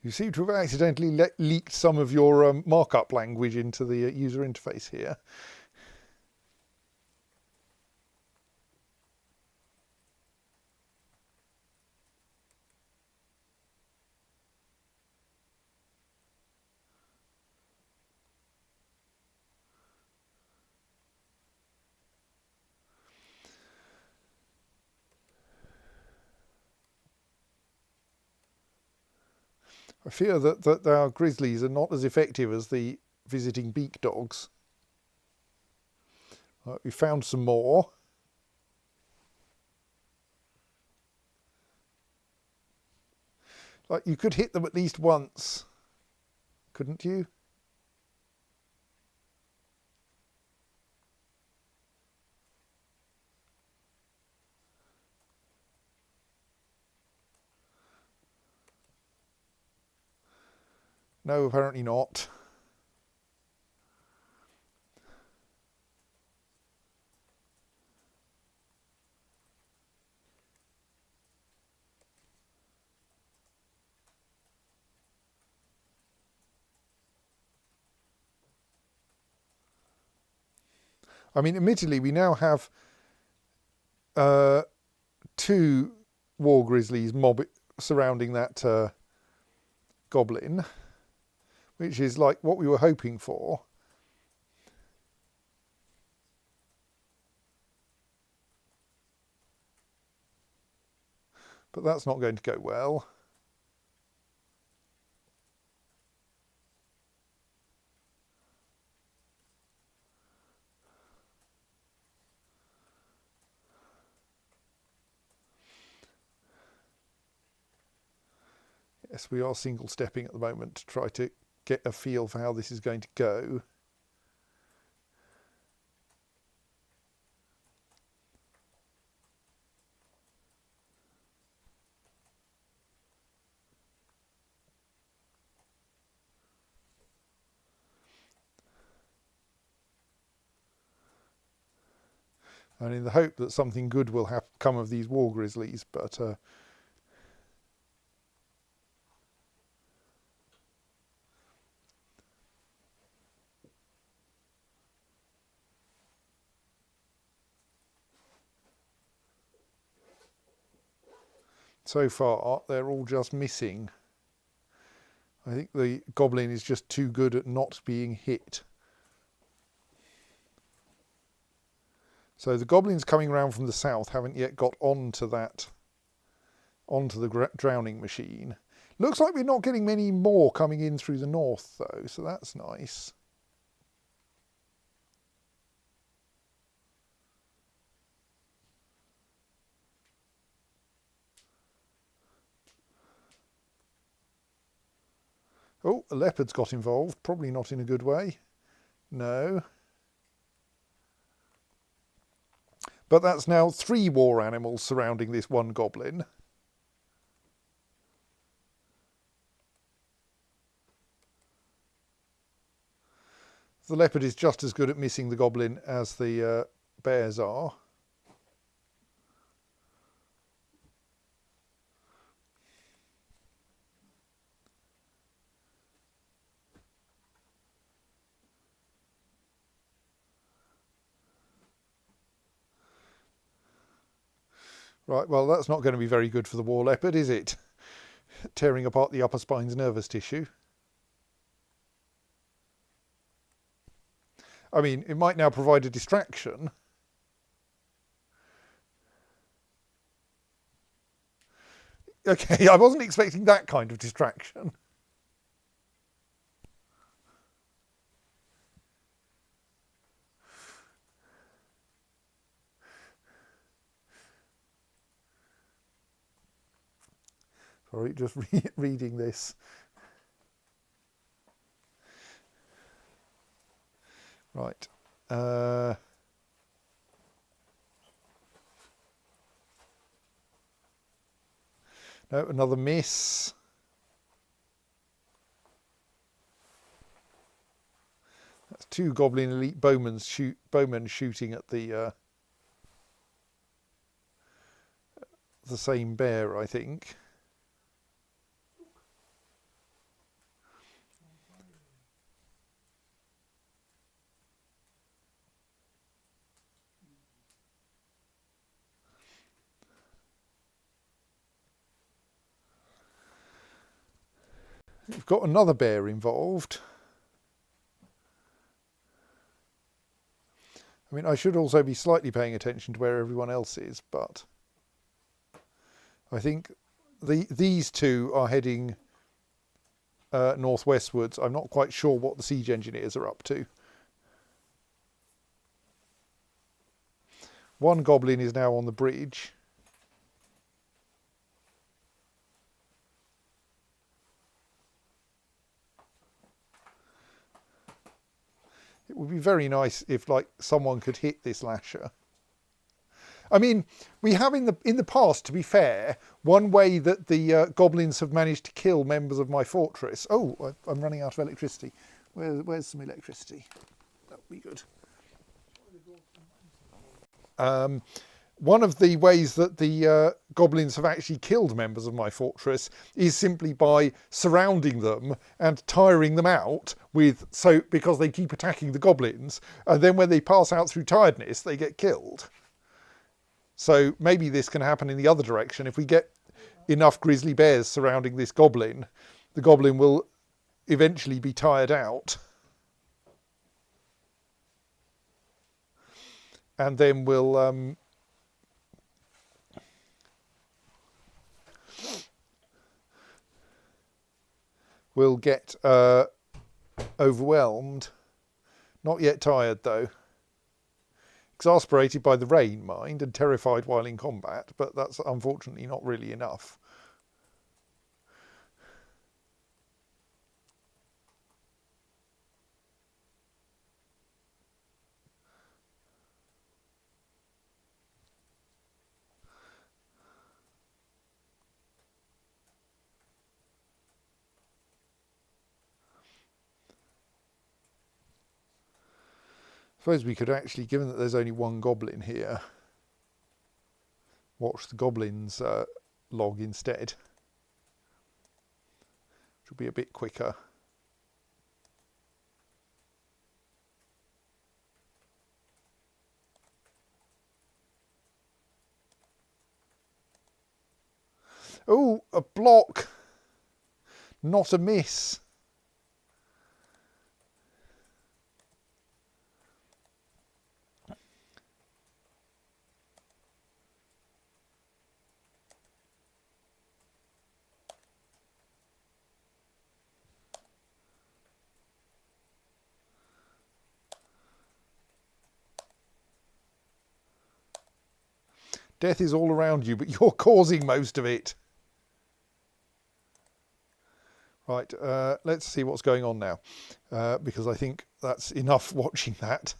You seem to have accidentally leaked some of your markup language into the user interface here. I fear that our grizzlies are not as effective as the visiting beak dogs. Right, we found some more. Like, you could hit them at least once, couldn't you? No, apparently not. I mean, admittedly, we now have 2 war grizzlies surrounding that goblin, which is like what we were hoping for. But that's not going to go well. Yes, we are single stepping at the moment to try to get a feel for how this is going to go. And in the hope that something good will come of these war grizzlies, but so far they're all just missing. I think the goblin is just too good at not being hit. So the goblins coming around from the south haven't yet got onto the drowning machine. Looks like we're not getting many more coming in through the north though, so that's nice. Oh, a leopard's got involved, probably not in a good way. No. But that's now 3 war animals surrounding this one goblin. The leopard is just as good at missing the goblin as the bears are. Right, well, that's not going to be very good for the war leopard, is it? Tearing apart the upper spine's nervous tissue. I mean, it might now provide a distraction. Okay, I wasn't expecting that kind of distraction. Sorry, just reading this. Right. No, another miss. That's 2 Goblin Elite bowmen shooting at the same bear, I think. We've got another bear involved. I mean, I should also be slightly paying attention to where everyone else is, but I think these two are heading northwestwards. I'm not quite sure what the siege engineers are up to. One goblin is now on the bridge. It would be very nice if, like, someone could hit this lasher. I mean, we have in the past, to be fair, one way that the goblins have managed to kill members of my fortress. Oh, I'm running out of electricity. Where's some electricity? That would be good. One of the ways that the goblins have actually killed members of my fortress is simply by surrounding them and tiring them out because they keep attacking the goblins, and then when they pass out through tiredness, they get killed. So maybe this can happen in the other direction. If we get enough grizzly bears surrounding this goblin, the goblin will eventually be tired out. And then we'll get overwhelmed. Not yet tired, though. Exasperated by the rain, mind, and terrified while in combat, but that's unfortunately not really enough. I suppose we could actually, given that there's only one goblin here, watch the goblins log instead, which will be a bit quicker. Oh, a block! Not a miss. Death is all around you, but you're causing most of it. Right, let's see what's going on now, because I think that's enough watching that.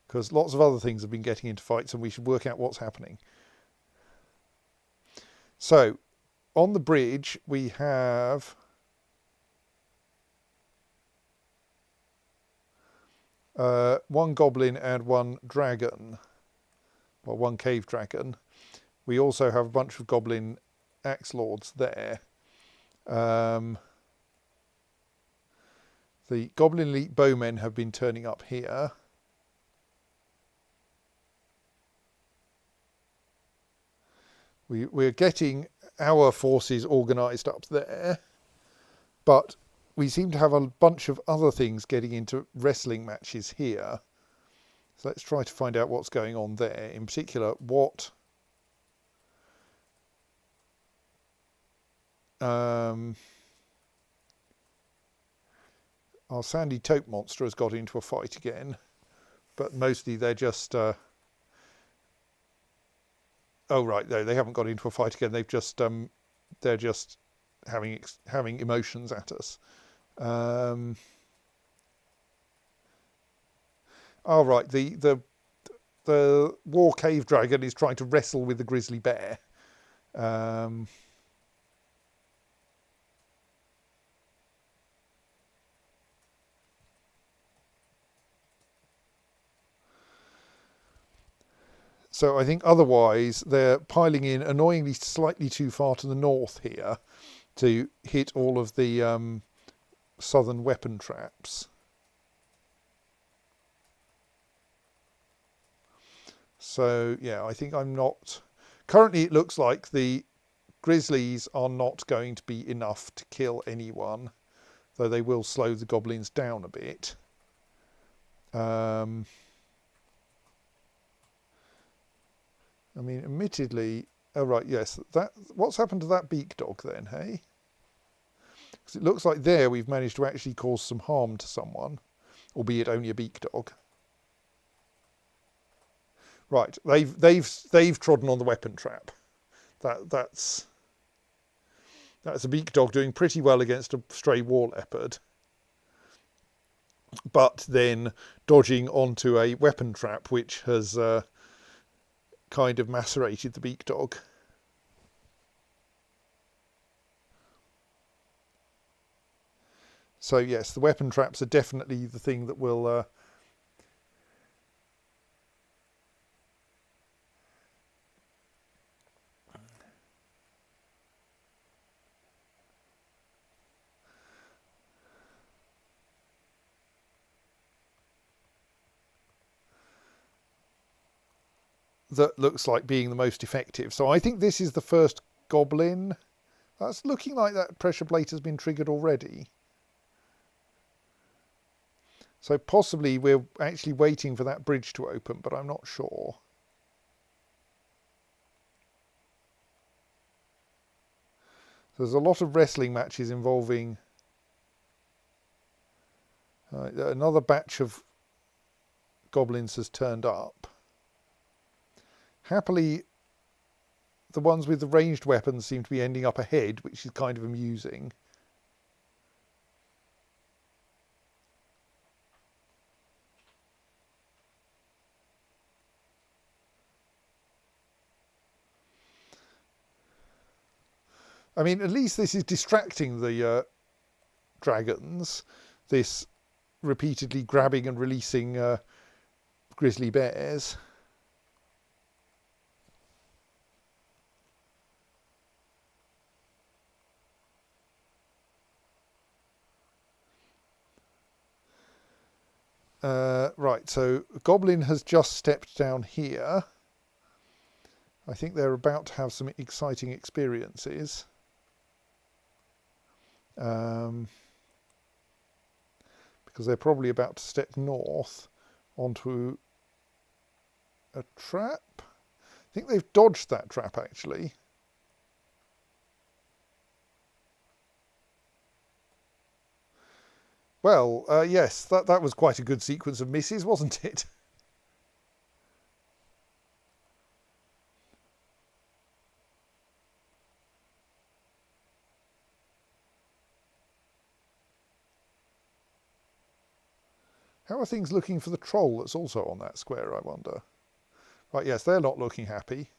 Because lots of other things have been getting into fights and we should work out what's happening. So, on the bridge we have one goblin and one dragon, well, one cave dragon. We also have a bunch of goblin axe lords there. The goblin elite bowmen have been turning up here. We're getting our forces organised up there. But we seem to have a bunch of other things getting into wrestling matches here. So let's try to find out what's going on there. In particular, what our sandy taupe monster has got into a fight again. But mostly they're just... oh, right, no, they haven't got into a fight again. They've just... they're just having emotions at us. Oh, right, the war cave dragon is trying to wrestle with the grizzly bear. So I think otherwise they're piling in annoyingly slightly too far to the north here to hit all of the southern weapon traps. So yeah, I think I'm not... Currently it looks like the grizzlies are not going to be enough to kill anyone, though they will slow the goblins down a bit. I mean, admittedly... Oh, right, yes. What's happened to that beak dog then, hey? Because it looks like there we've managed to actually cause some harm to someone, albeit only a beak dog. Right, they've trodden on the weapon trap. That's a beak dog doing pretty well against a stray war leopard, but then dodging onto a weapon trap which has kind of macerated the beak dog. So yes, the weapon traps are definitely the thing that will that looks like being the most effective. So I think this is the first goblin. That's looking like that pressure plate has been triggered already. So possibly we're actually waiting for that bridge to open, but I'm not sure. There's a lot of wrestling matches involving another batch of goblins has turned up. Happily, the ones with the ranged weapons seem to be ending up ahead, which is kind of amusing. I mean, at least this is distracting the dragons, this repeatedly grabbing and releasing grizzly bears. Right, so Goblin has just stepped down here. I think they're about to have some exciting experiences. Because they're probably about to step north onto a trap. I think they've dodged that trap, actually. Well, yes, that was quite a good sequence of misses, wasn't it? How are things looking for the troll that's also on that square, I wonder? Right, yes, they're not looking happy.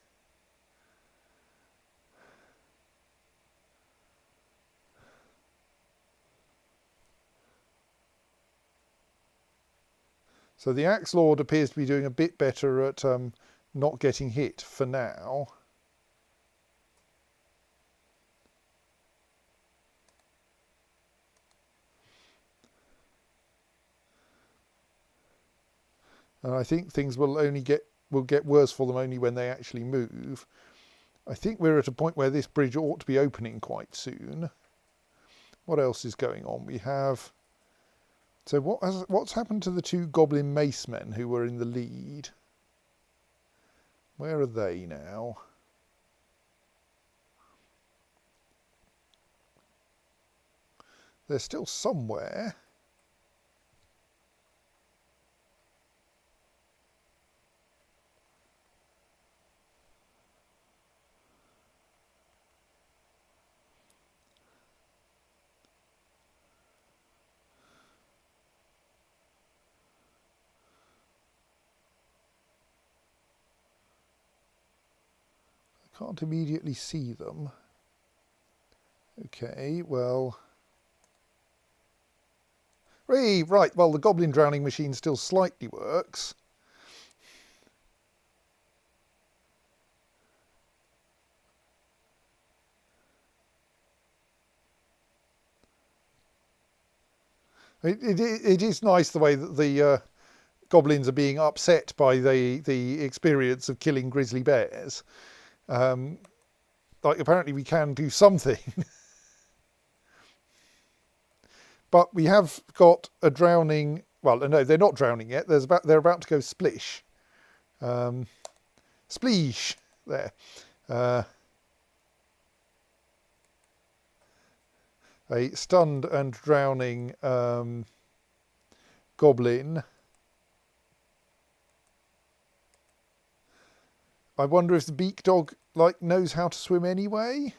So the Axe Lord appears to be doing a bit better at not getting hit for now. And I think things will get worse for them only when they actually move. I think we're at a point where this bridge ought to be opening quite soon. What else is going on? We have... So what's happened to the two goblin mace men who were in the lead? Where are they now? They're still somewhere. I can't immediately see them. Okay, well... Right, well, the goblin drowning machine still slightly works. It is nice the way that the goblins are being upset by the experience of killing grizzly bears. Like, apparently we can do something. But we have got a drowning... Well, no, they're not drowning yet. They're about to go splish. Spleesh. There. A stunned and drowning goblin. I wonder if the beak dog knows how to swim anyway.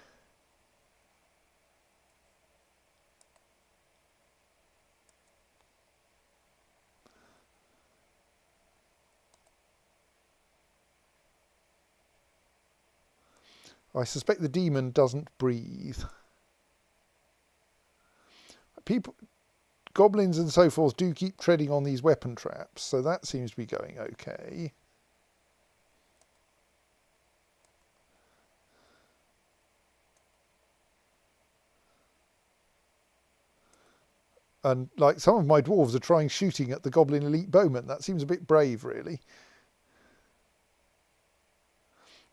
I suspect the demon doesn't breathe. Goblins and so forth do keep treading on these weapon traps, so that seems to be going okay. And some of my dwarves are trying shooting at the goblin elite bowmen. That seems a bit brave, really.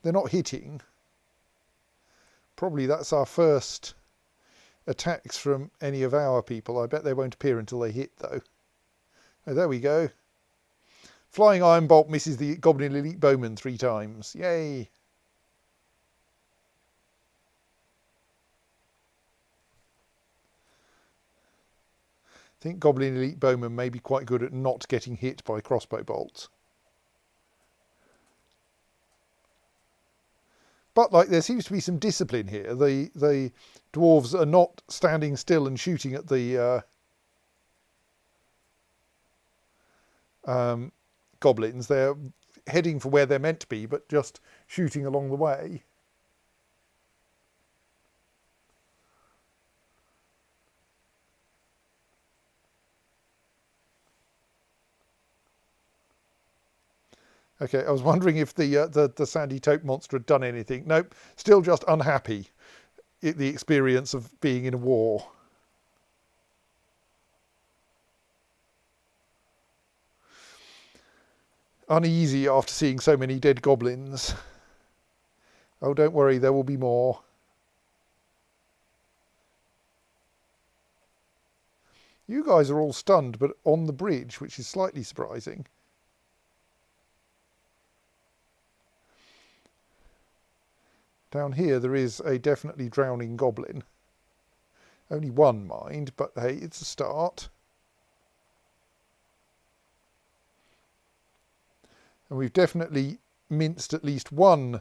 They're not hitting. Probably that's our first attacks from any of our people. I bet they won't appear until they hit, though. Oh, there we go. Flying Iron Bolt misses the goblin elite bowman 3 times. Yay! I think goblin elite bowmen may be quite good at not getting hit by crossbow bolts. But there seems to be some discipline here. The dwarves are not standing still and shooting at the goblins. They're heading for where they're meant to be, but just shooting along the way. Okay, I was wondering if the sandy taupe monster had done anything. Nope, still just unhappy at the experience of being in a war. Uneasy after seeing so many dead goblins. Oh, don't worry, there will be more. You guys are all stunned, but on the bridge, which is slightly surprising. Down here there is a definitely drowning goblin. Only one, mind, but hey, it's a start. And we've definitely minced at least one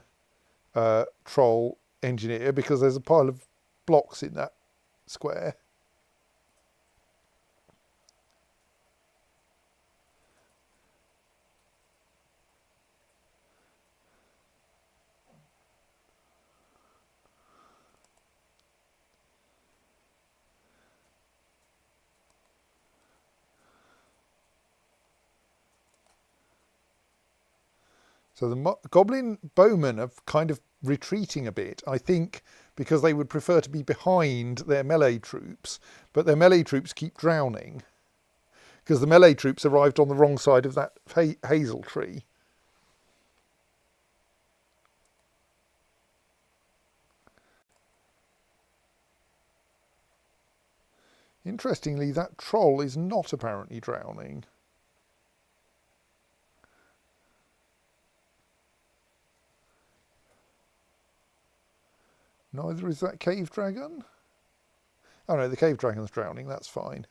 troll engineer, because there's a pile of blocks in that square. So the goblin bowmen are kind of retreating a bit, I think, because they would prefer to be behind their melee troops, but their melee troops keep drowning, because the melee troops arrived on the wrong side of that hazel tree. Interestingly, that troll is not apparently drowning. Neither is that cave dragon. Oh no, the cave dragon's drowning, that's fine.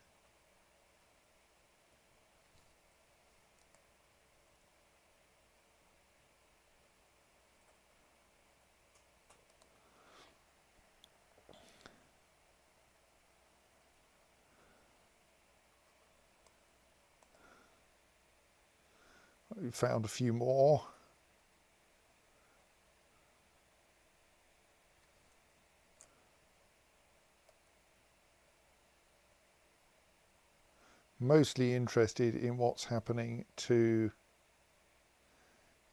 We found a few more. Mostly interested in what's happening to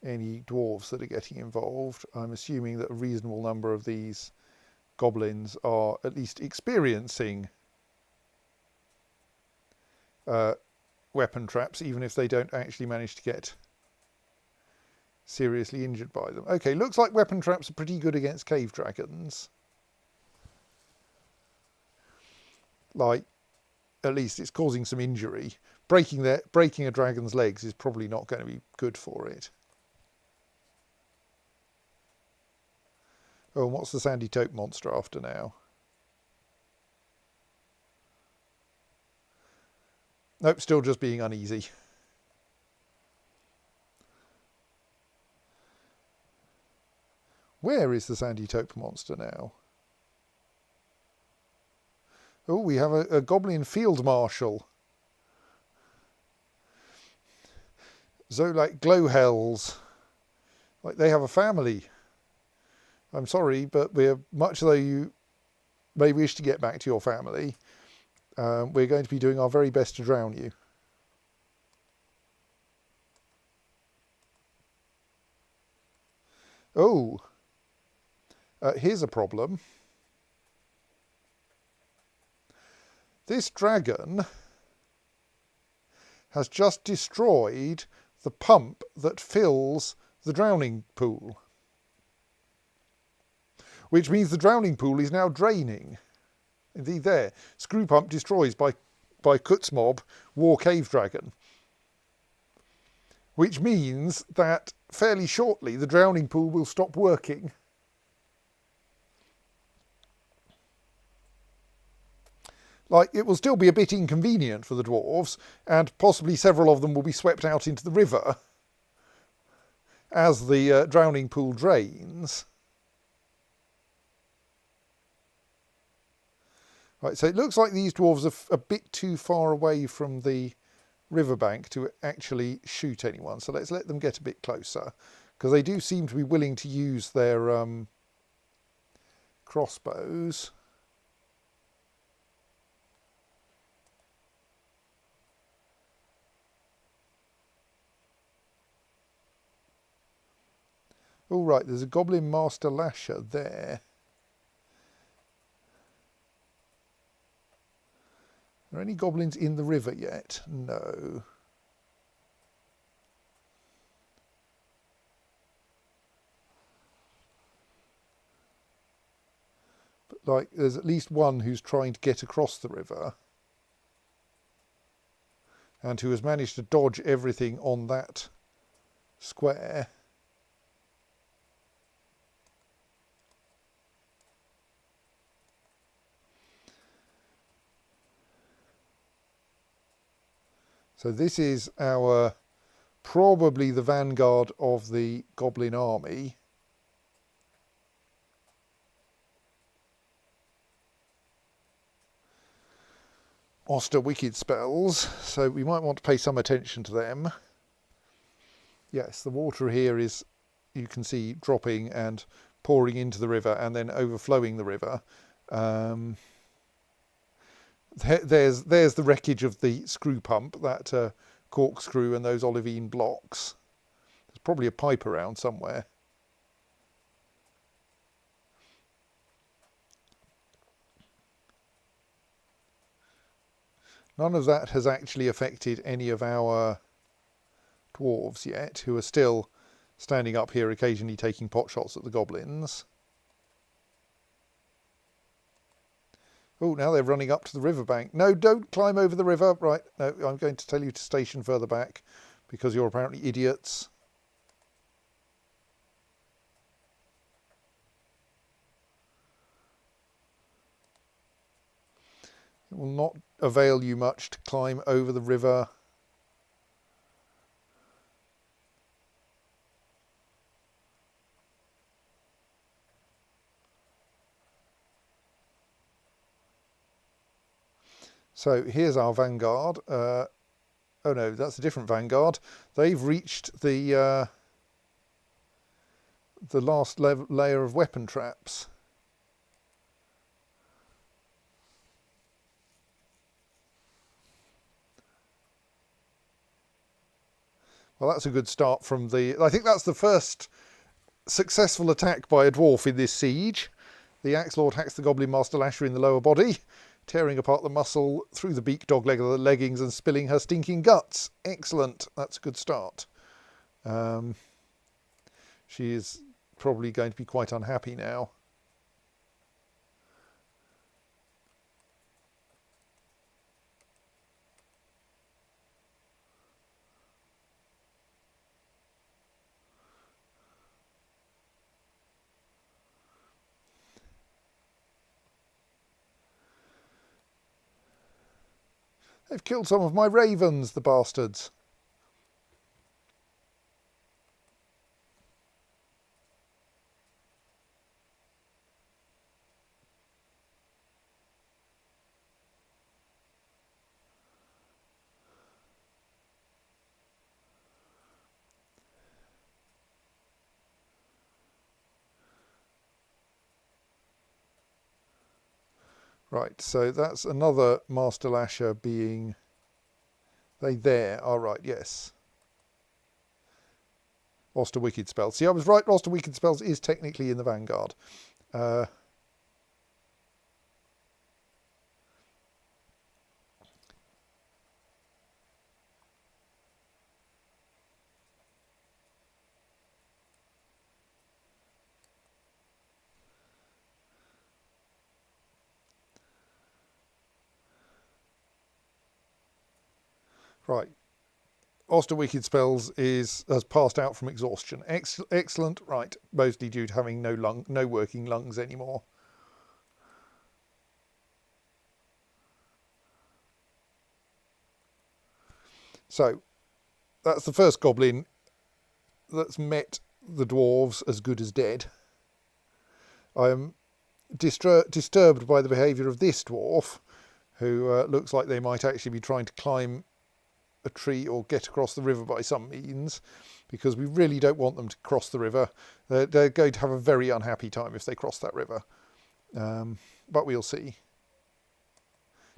any dwarves that are getting involved. I'm assuming that a reasonable number of these goblins are at least experiencing weapon traps, even if they don't actually manage to get seriously injured by them. Okay, looks like weapon traps are pretty good against cave dragons. Like, at least it's causing some injury. Breaking a dragon's legs is probably not going to be good for it. Oh, and what's the sandy taupe monster after now? Nope, still just being uneasy. Where is the sandy taupe monster now? Oh, we have a goblin field marshal. Zolak Glowhells. Like they have a family. I'm sorry, but we're, much though you may wish to get back to your family, we're going to be doing our very best to drown you. Oh, here's a problem. This dragon has just destroyed the pump that fills the drowning pool, which means the drowning pool is now draining. Indeed, there, screw pump destroys by Kutzmob, war cave dragon, which means that fairly shortly the drowning pool will stop working. Like, it will still be a bit inconvenient for the dwarves, and possibly several of them will be swept out into the river as the drowning pool drains. Right, so it looks like these dwarves are a bit too far away from the riverbank to actually shoot anyone. So let's let them get a bit closer, because they do seem to be willing to use their crossbows. All right, there's a goblin master lasher there. Are any goblins in the river yet? No. But like, there's at least one who's trying to get across the river, and who has managed to dodge everything on that square. So this is probably the vanguard of the goblin army. Oster wicked spells, so we might want to pay some attention to them. Yes, the water here is, you can see, dropping and pouring into the river and then overflowing the river. There's the wreckage of the screw pump, that corkscrew and those olivine blocks. There's probably a pipe around somewhere. None of that has actually affected any of our dwarves yet, who are still standing up here occasionally taking pot shots at the goblins. Oh, now they're running up to the riverbank. No, don't climb over the river. Right, no, I'm going to tell you to station further back because you're apparently idiots. It will not avail you much to climb over the river. So here's our vanguard. Oh no, that's a different vanguard. They've reached the last layer of weapon traps. Well, that's a good start from the... I think that's the first successful attack by a dwarf in this siege. The Axe Lord hacks the Goblin Master Lasher in the lower body, tearing apart the muscle through the beak dog leg of the leggings and spilling her stinking guts. Excellent. That's a good start. She is probably going to be quite unhappy now. They've killed some of my ravens, the bastards. Right, so that's another Master Lasher being... They there are right, yes. Oster Wicked Spells. See, I was right, Oster Wicked Spells is technically in the vanguard. Right. Oster Wicked Spells has passed out from exhaustion. Excellent. Right. Mostly due to having no working lungs anymore. So that's the first goblin that's met the dwarves as good as dead. I am disturbed by the behaviour of this dwarf, who looks like they might actually be trying to climb a tree or get across the river by some means, because we really don't want them to cross the river. They're going to have a very unhappy time if they cross that river. But we'll see.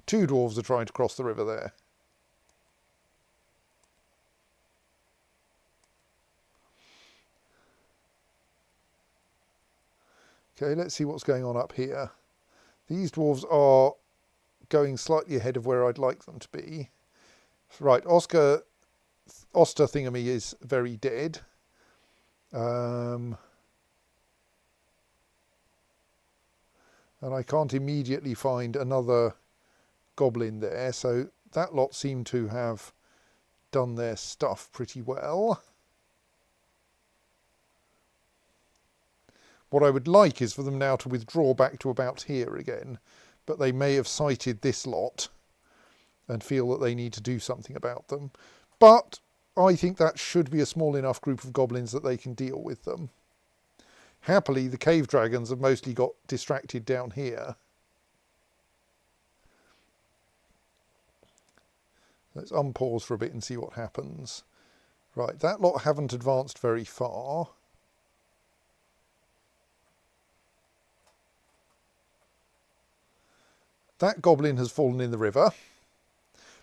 Two dwarves are trying to cross the river there. Okay, let's see what's going on up here. These dwarves are going slightly ahead of where I'd like them to be. Right, Oster Thingamy is very dead. And I can't immediately find another goblin there, so that lot seem to have done their stuff pretty well. What I would like is for them now to withdraw back to about here again, but they may have sighted this lot and feel that they need to do something about them. But I think that should be a small enough group of goblins that they can deal with them. Happily, the cave dragons have mostly got distracted down here. Let's unpause for a bit and see what happens. Right, that lot haven't advanced very far. That goblin has fallen in the river.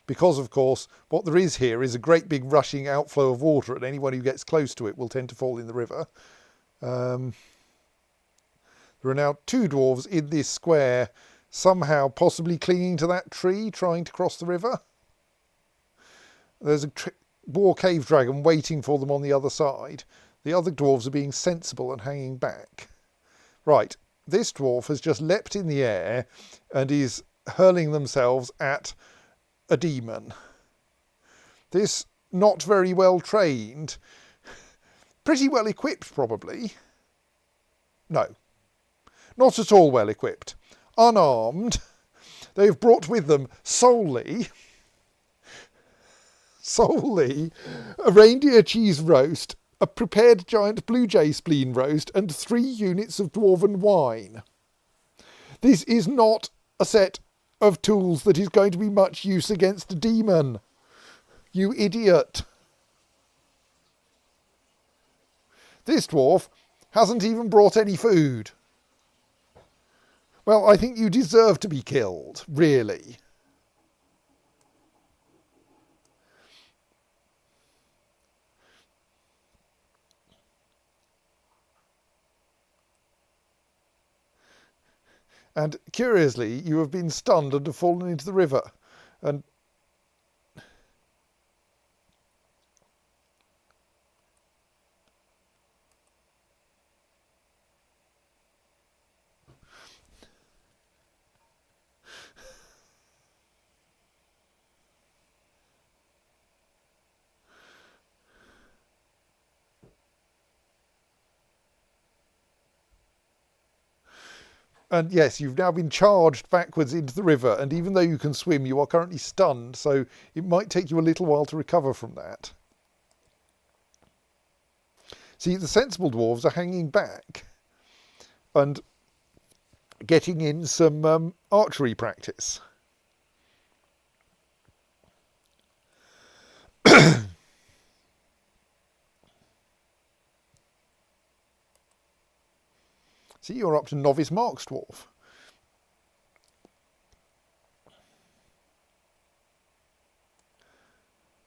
Because, of course, what there is here is a great big rushing outflow of water, and anyone who gets close to it will tend to fall in the river. There are now two dwarves in this square, somehow possibly clinging to that tree, trying to cross the river. There's a war cave dragon waiting for them on the other side. The other dwarves are being sensible and hanging back. Right, this dwarf has just leapt in the air and is hurling themselves at a demon. This not very well trained, pretty well equipped probably. No, not at all well equipped. Unarmed, they've brought with them solely a reindeer cheese roast, a prepared giant blue jay spleen roast, and 3 units of dwarven wine. This is not a set of tools that is going to be much use against a demon. You idiot. This dwarf hasn't even brought any food. Well, I think you deserve to be killed, really. And curiously, you have been stunned and have fallen into the river. And yes, you've now been charged backwards into the river, and even though you can swim, you are currently stunned, so it might take you a little while to recover from that. See, the sensible dwarves are hanging back and getting in some archery practice. See, you're up to novice marks dwarf.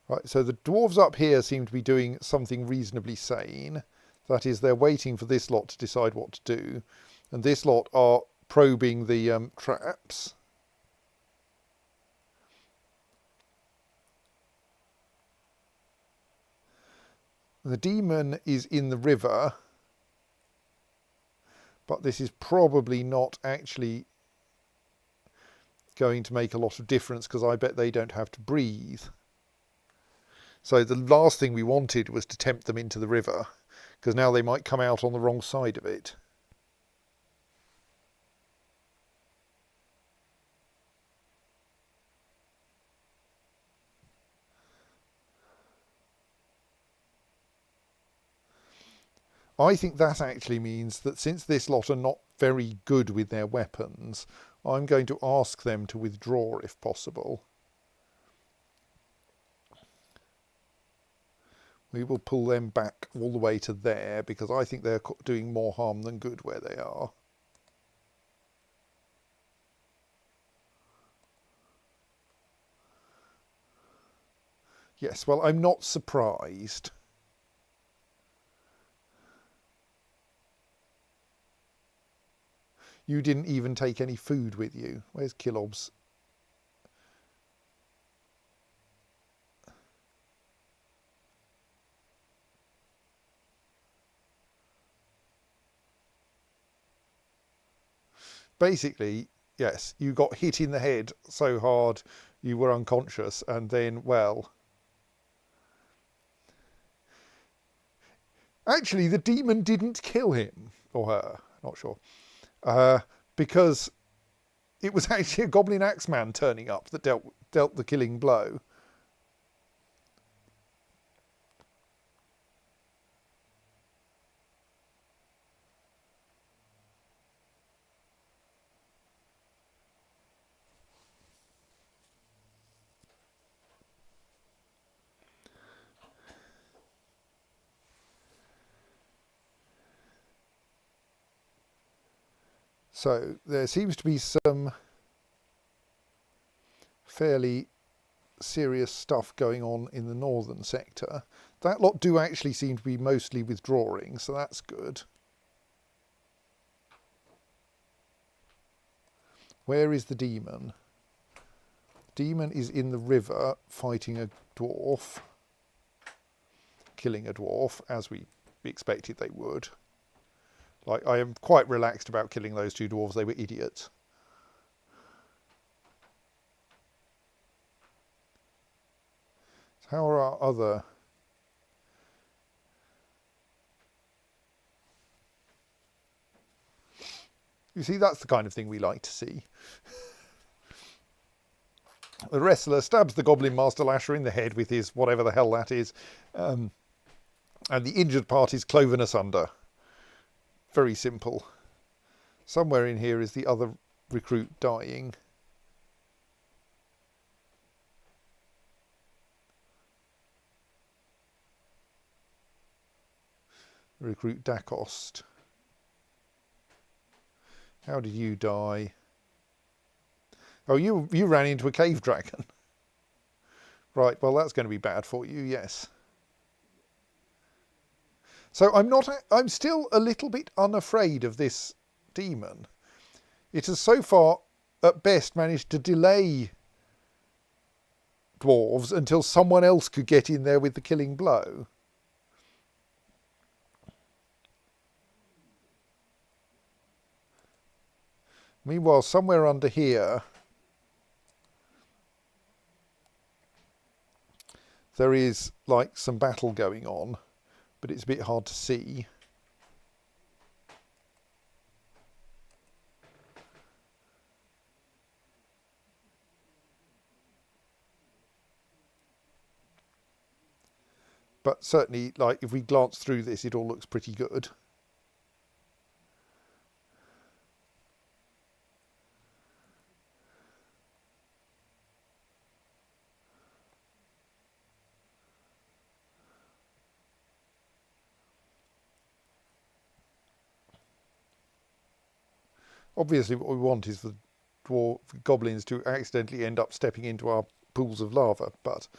Right, so the dwarves up here seem to be doing something reasonably sane. That is, they're waiting for this lot to decide what to do. And this lot are probing the traps. The demon is in the river. But this is probably not actually going to make a lot of difference because I bet they don't have to breathe. So the last thing we wanted was to tempt them into the river, because now they might come out on the wrong side of it. I think that actually means that since this lot are not very good with their weapons, I'm going to ask them to withdraw if possible. We will pull them back all the way to there because I think they're doing more harm than good where they are. Yes, well, I'm not surprised. You didn't even take any food with you. Where's Kilob's? Basically, yes, you got hit in the head so hard you were unconscious, and then, well... Actually, the demon didn't kill him, or her, not sure. Because it was actually a goblin axeman turning up that dealt the killing blow. So there seems to be some fairly serious stuff going on in the northern sector. That lot do actually seem to be mostly withdrawing, so that's good. Where is the demon? Demon is in the river fighting a dwarf, killing a dwarf, as we expected they would. Like, I am quite relaxed about killing those 2 dwarves, they were idiots. How are our other... You see, that's the kind of thing we like to see. The wrestler stabs the Goblin Master Lasher in the head with his whatever the hell that is, and the injured part is cloven asunder. Very simple. Somewhere in here is the other recruit dying. Recruit Dacost. How did you die? Oh, you ran into a cave dragon. Right, well that's going to be bad for you, yes. So I'm still a little bit unafraid of this demon. It has so far, at best, managed to delay dwarves until someone else could get in there with the killing blow. Meanwhile, somewhere under here, there is like some battle going on, but it's a bit hard to see. But certainly, like, if we glance through this, it all looks pretty good. Obviously, what we want is for goblins to accidentally end up stepping into our pools of lava, but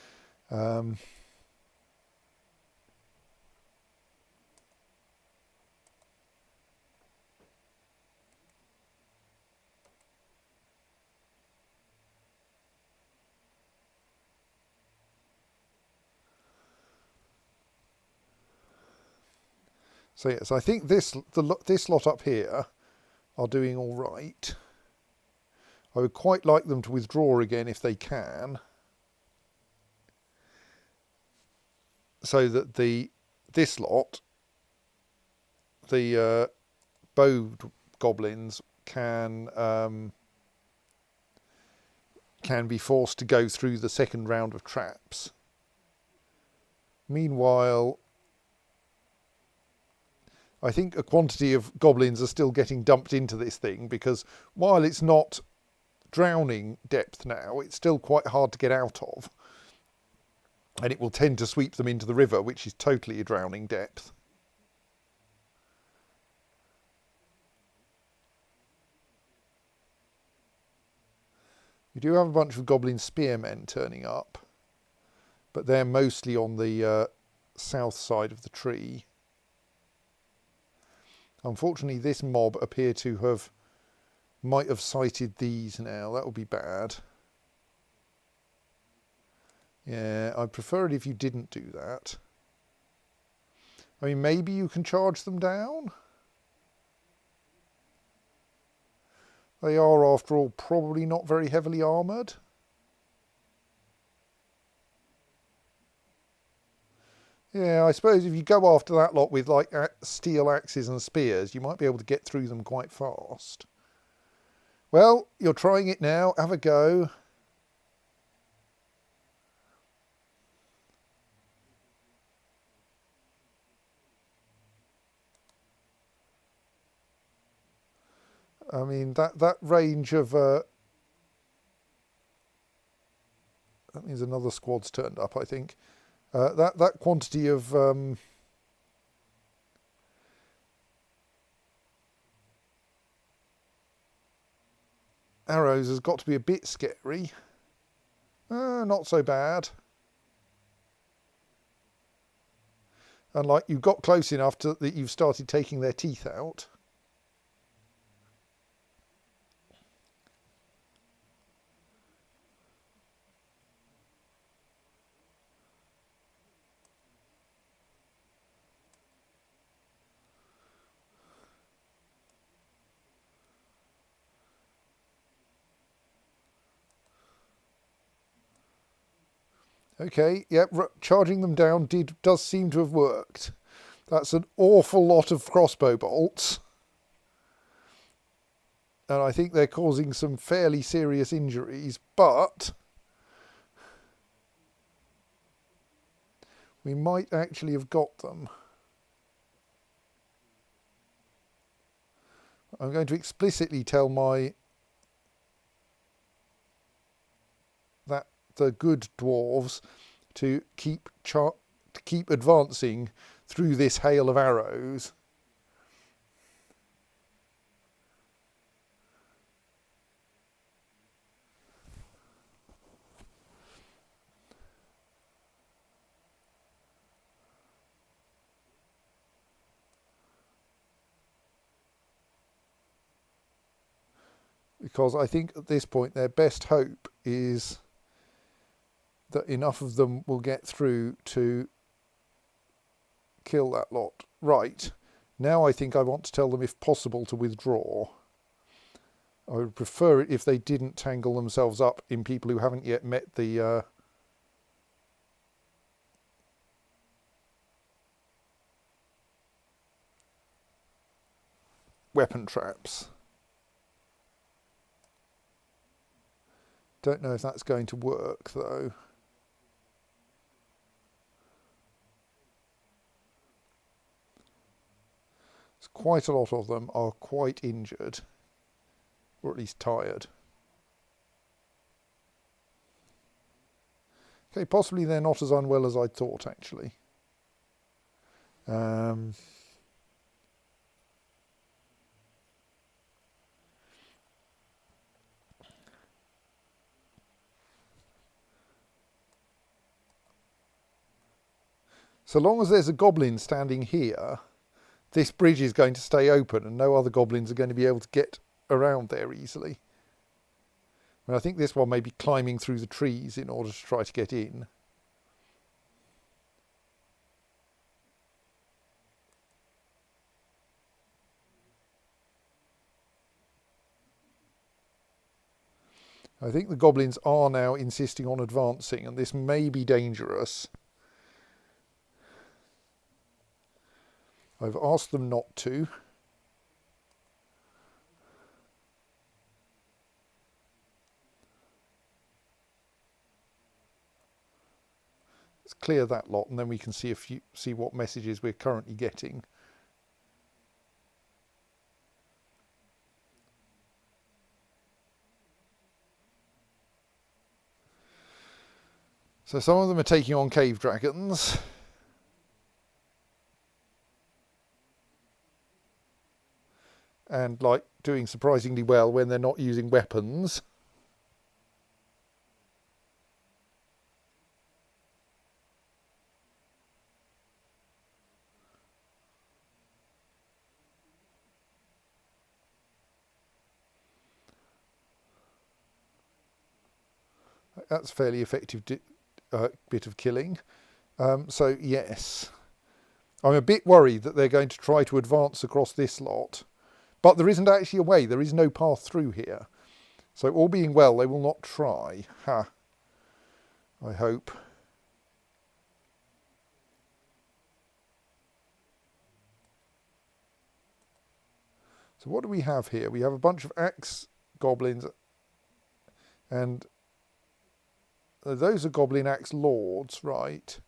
so yes, I think this lot up here are doing all right. I would quite like them to withdraw again if they can, so that this lot, the bowed goblins, can be forced to go through the second round of traps. Meanwhile, I think a quantity of goblins are still getting dumped into this thing, because while it's not drowning depth now, it's still quite hard to get out of. And it will tend to sweep them into the river, which is totally a drowning depth. We do have a bunch of goblin spearmen turning up, but they're mostly on the south side of the tree. Unfortunately, this mob appear to might have sighted these now. That would be bad. Yeah, I'd prefer it if you didn't do that. I mean, maybe you can charge them down? They are, after all, probably not very heavily armoured. Yeah, I suppose if you go after that lot with like steel axes and spears, you might be able to get through them quite fast. Well, you're trying it now. Have a go. I mean, that range of... that means another squad's turned up, I think. That quantity of... arrows has got to be a bit scary. Not so bad. And like, you've got close enough that you've started taking their teeth out. Okay, yep, charging them down does seem to have worked. That's an awful lot of crossbow bolts. And I think they're causing some fairly serious injuries, but we might actually have got them. I'm going to explicitly tell the good dwarves to keep advancing through this hail of arrows. Because I think at this point their best hope is that enough of them will get through to kill that lot. Right, now I think I want to tell them, if possible, to withdraw. I would prefer it if they didn't tangle themselves up in people who haven't yet met the weapon traps. Don't know if that's going to work though. Quite a lot of them are quite injured, or at least tired. Okay, possibly they're not as unwell as I thought, actually. So long as there's a goblin standing here, this bridge is going to stay open and no other goblins are going to be able to get around there easily. And I think this one may be climbing through the trees in order to try to get in. I think the goblins are now insisting on advancing, and this may be dangerous. I've asked them not to. Let's clear that lot, and then we can see what messages we're currently getting. So some of them are taking on cave dragons. And like doing surprisingly well when they're not using weapons. That's a fairly effective bit of killing. So yes, I'm a bit worried that they're going to try to advance across this lot. But there isn't actually a way. There is no path through here. So all being well, they will not try. Ha. I hope. So what do we have here? We have a bunch of axe goblins. And those are goblin axe lords, right?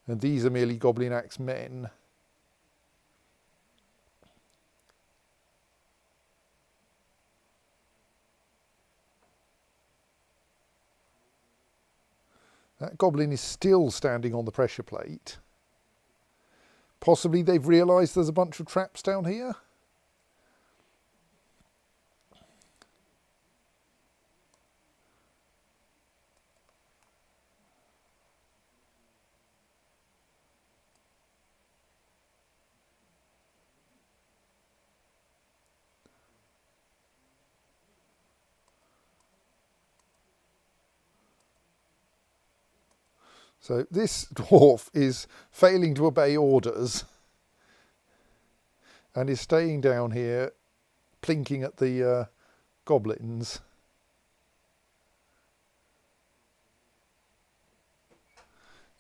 And these are merely goblin axe men. That goblin is still standing on the pressure plate. Possibly they've realised there's a bunch of traps down here. So this dwarf is failing to obey orders and is staying down here plinking at the goblins.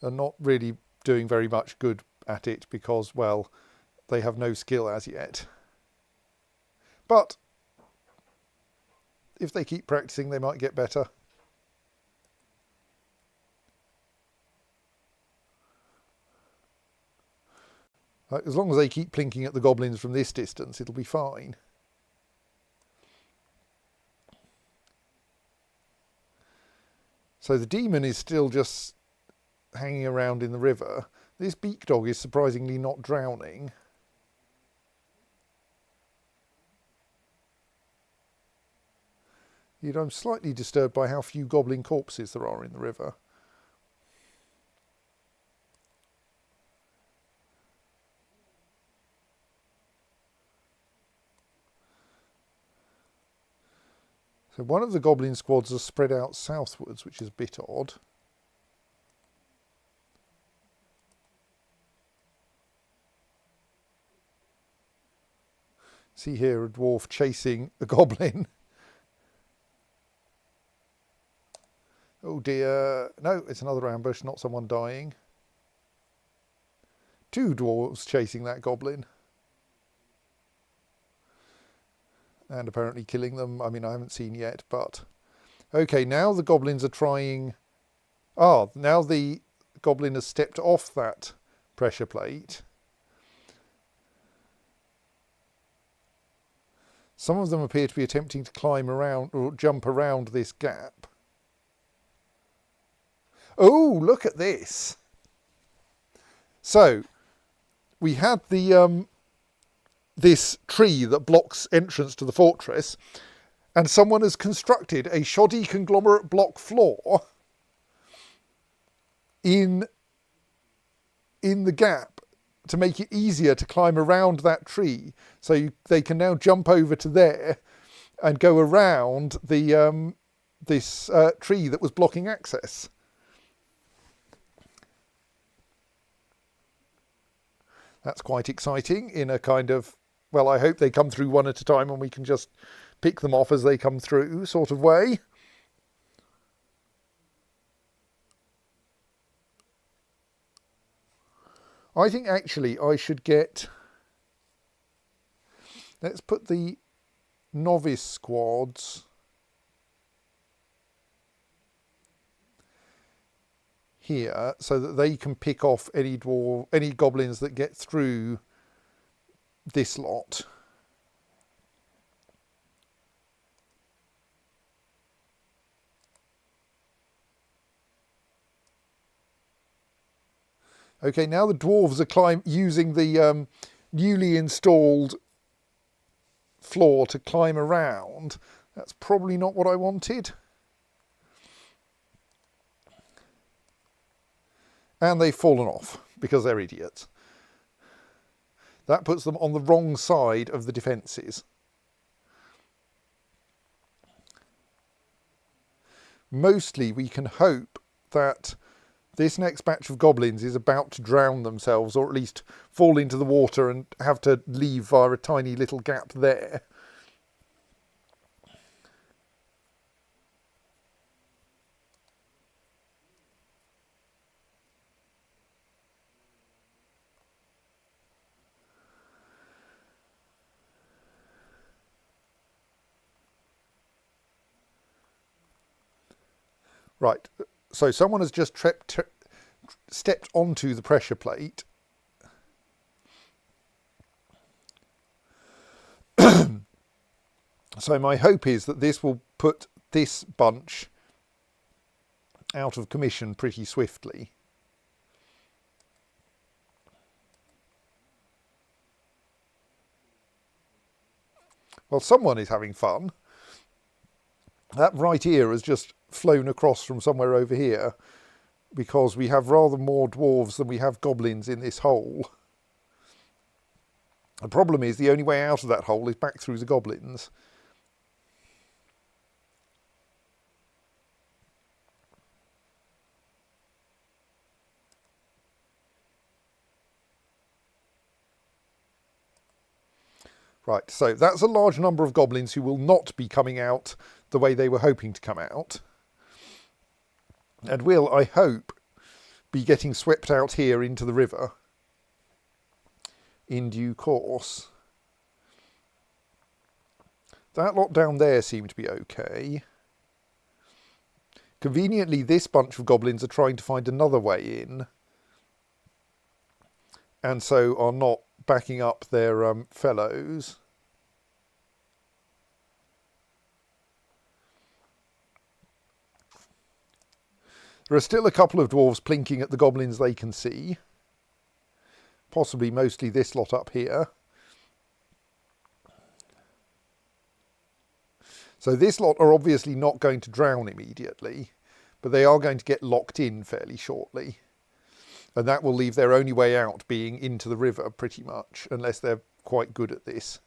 are not really doing very much good at it because, well, they have no skill as yet. But if they keep practicing, they might get better. As long as they keep plinking at the goblins from this distance, it'll be fine. So the demon is still just hanging around in the river. This beak dog is surprisingly not drowning. Yet I'm slightly disturbed by how few goblin corpses there are in the river. So one of the goblin squads is spread out southwards, which is a bit odd. See here a dwarf chasing a goblin. Oh dear, no, it's another ambush, not someone dying. Two dwarves chasing that goblin. And apparently killing them. I mean, I haven't seen yet, but... Okay, now the goblins are trying... Ah, now the goblin has stepped off that pressure plate. Some of them appear to be attempting to climb around or jump around this gap. Oh, look at this. So, we had the this tree that blocks entrance to the fortress, and someone has constructed a shoddy conglomerate block floor in the gap to make it easier to climb around that tree. So they can now jump over to there and go around the this tree that was blocking access. That's quite exciting in a kind of, well, I hope they come through one at a time and we can just pick them off as they come through sort of way. I think actually I should get, let's put the novice squads here so that they can pick off any goblins that get through this lot. Okay, now the dwarves are using the newly installed floor to climb around. That's probably not what I wanted. And they've fallen off because they're idiots. That puts them on the wrong side of the defences. Mostly we can hope that this next batch of goblins is about to drown themselves, or at least fall into the water and have to leave via a tiny little gap there. Right, so someone has just stepped onto the pressure plate. So my hope is that this will put this bunch out of commission pretty swiftly. Well, someone is having fun. That right ear has just flown across from somewhere over here because we have rather more dwarves than we have goblins in this hole. The problem is the only way out of that hole is back through the goblins. Right, so that's a large number of goblins who will not be coming out the way they were hoping to come out. And will, I hope, be getting swept out here into the river in due course. That lot down there seem to be okay. Conveniently, this bunch of goblins are trying to find another way in, and so are not backing up their fellows. There are still a couple of dwarves plinking at the goblins they can see. Possibly mostly this lot up here. So this lot are obviously not going to drown immediately, but they are going to get locked in fairly shortly. And that will leave their only way out being into the river pretty much, unless they're quite good at this.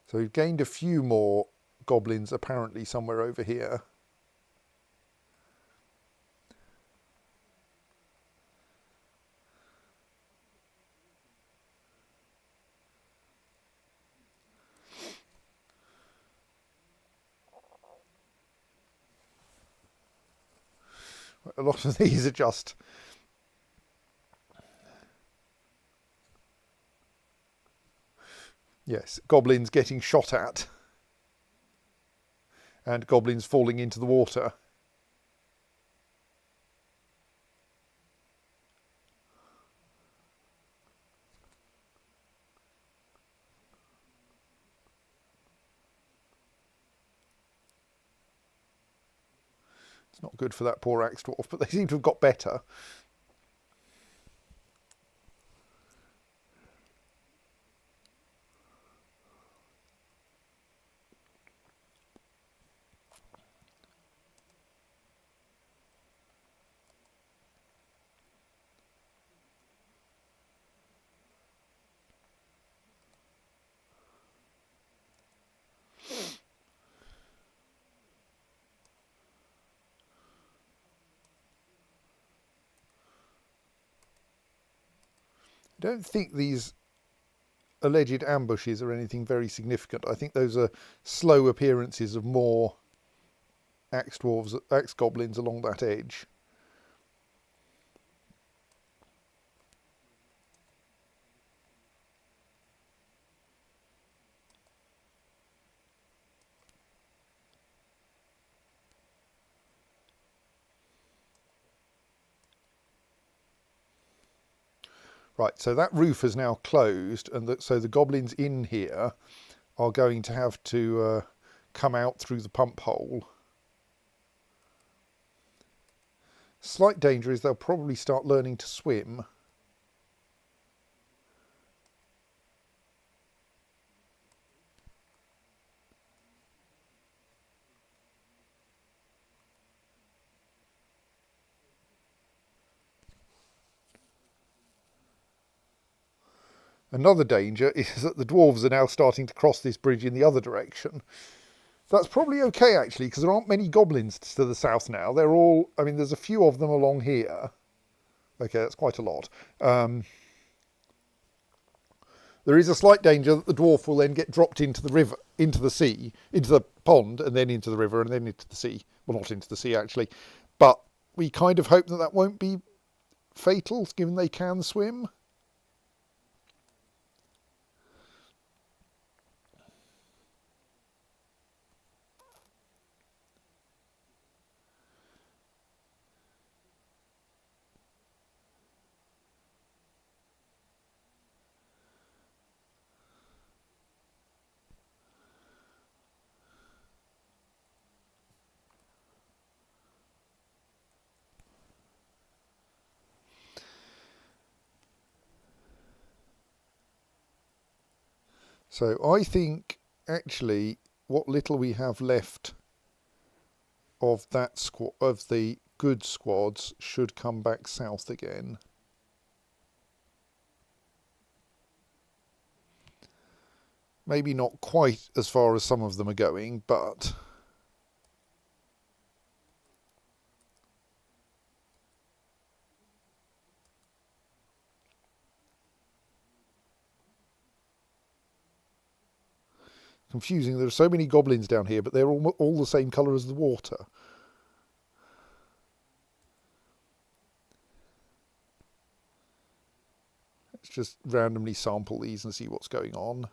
So we've gained a few more goblins apparently somewhere over here. A lot of these are just yes, goblins getting shot at and goblins falling into the water. It's not good for that poor axe dwarf, but they seem to have got better. I don't think these alleged ambushes are anything very significant. I think those are slow appearances of more axe dwarves, axe goblins along that edge. Right, so that roof has now closed, and so the goblins in here are going to have to come out through the pump hole. Slight danger is they'll probably start learning to swim. Another danger is that the dwarves are now starting to cross this bridge in the other direction. That's probably okay, actually, because there aren't many goblins to the south now. They're all, I mean, there's a few of them along here. Okay, that's quite a lot. There is a slight danger that the dwarf will then get dropped into the river, into the sea, into the pond, and then into the river, and then into the sea. Well, not into the sea, actually. But we kind of hope that that won't be fatal, given they can swim. So I think, actually, what little we have left of that squad, of the good squads, should come back south again. Maybe not quite as far as some of them are going, but Confusing. There are so many goblins down here, but they're all the same colour as the water. Let's just randomly sample these and see what's going on.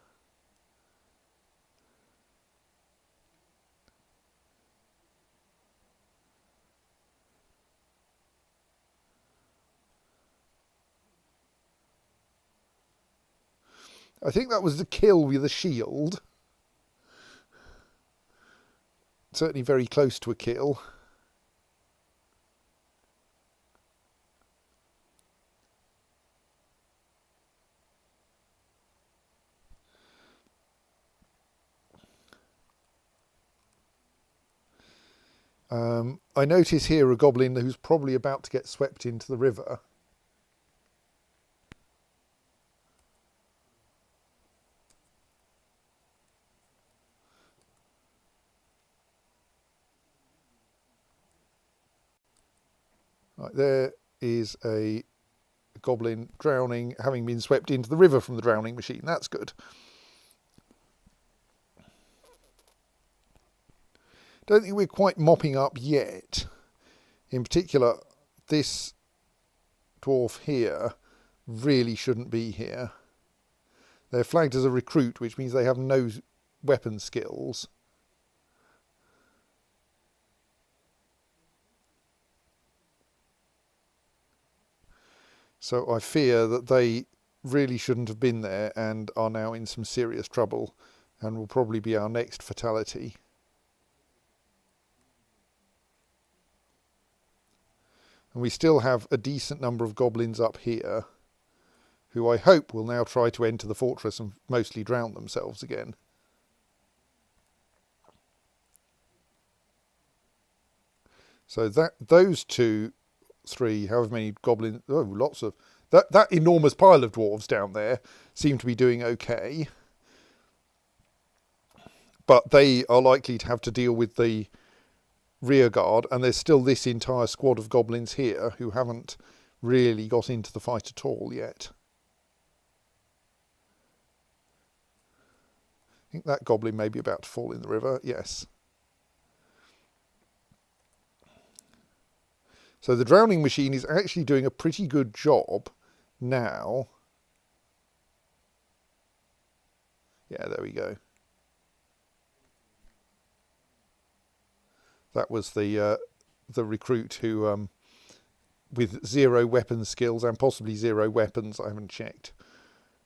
I think that was the kill with a shield. Certainly very close to a kill. I notice here a goblin who's probably about to get swept into the river. Right, there is a goblin drowning, having been swept into the river from the drowning machine. That's good. Don't think we're quite mopping up yet. In particular, this dwarf here really shouldn't be here. They're flagged as a recruit, which means they have no weapon skills. So I fear that they really shouldn't have been there and are now in some serious trouble and will probably be our next fatality. And we still have a decent number of goblins up here, who I hope will now try to enter the fortress and mostly drown themselves again. So those 2, 3, however many goblins, oh, lots of, that enormous pile of dwarves down there seem to be doing okay. But they are likely to have to deal with the rear guard, and there's still this entire squad of goblins here who haven't really got into the fight at all yet. I think that goblin may be about to fall in the river, yes. So the drowning machine is actually doing a pretty good job now. Yeah, there we go. That was the recruit who, with 0 weapon skills and possibly 0 weapons, I haven't checked.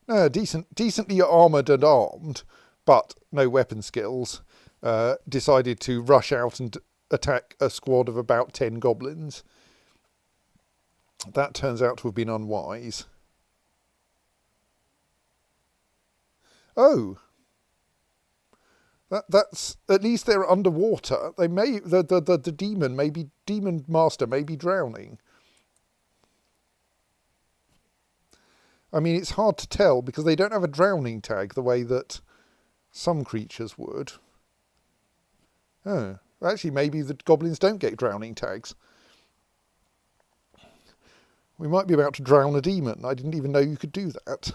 No, decently armoured and armed, but no weapon skills, decided to rush out and attack a squad of about 10 goblins. That turns out to have been unwise. Oh! That's at least they're underwater. They may the demon master may be drowning. I mean, it's hard to tell because they don't have a drowning tag the way that some creatures would. Oh, actually, maybe the goblins don't get drowning tags. We might be about to drown a demon. I didn't even know you could do that.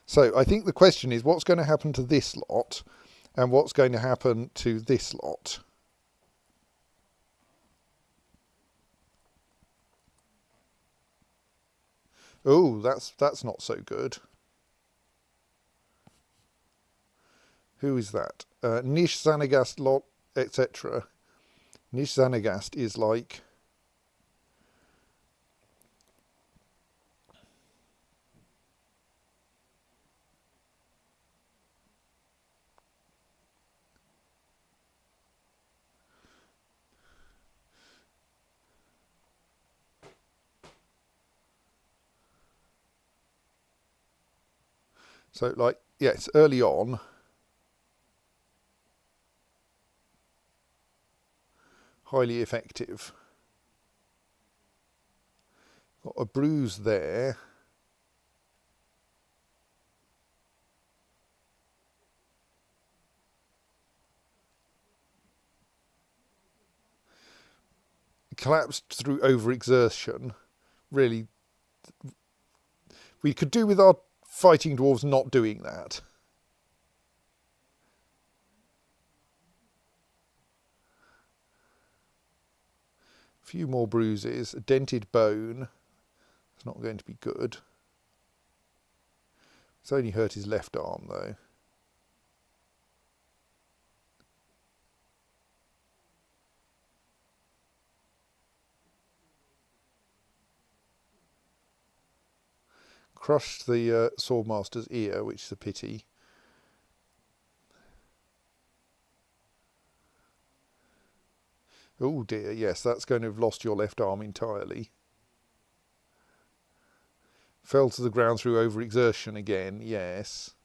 So I think the question is what's going to happen to this lot and what's going to happen to this lot. Oh, that's not so good. Who is that? Nish Zanagast lot, etc. Nish Zanagast is like... So, like, yes, early on, highly effective. Got a bruise there. Collapsed through overexertion. Really we could do with our fighting dwarves not doing that. A few more bruises, a dented bone. It's not going to be good. It's only hurt his left arm though. Crushed the swordmaster's ear, which is a pity. Oh dear, yes, that's going to have lost your left arm entirely. Fell to the ground through overexertion again, yes.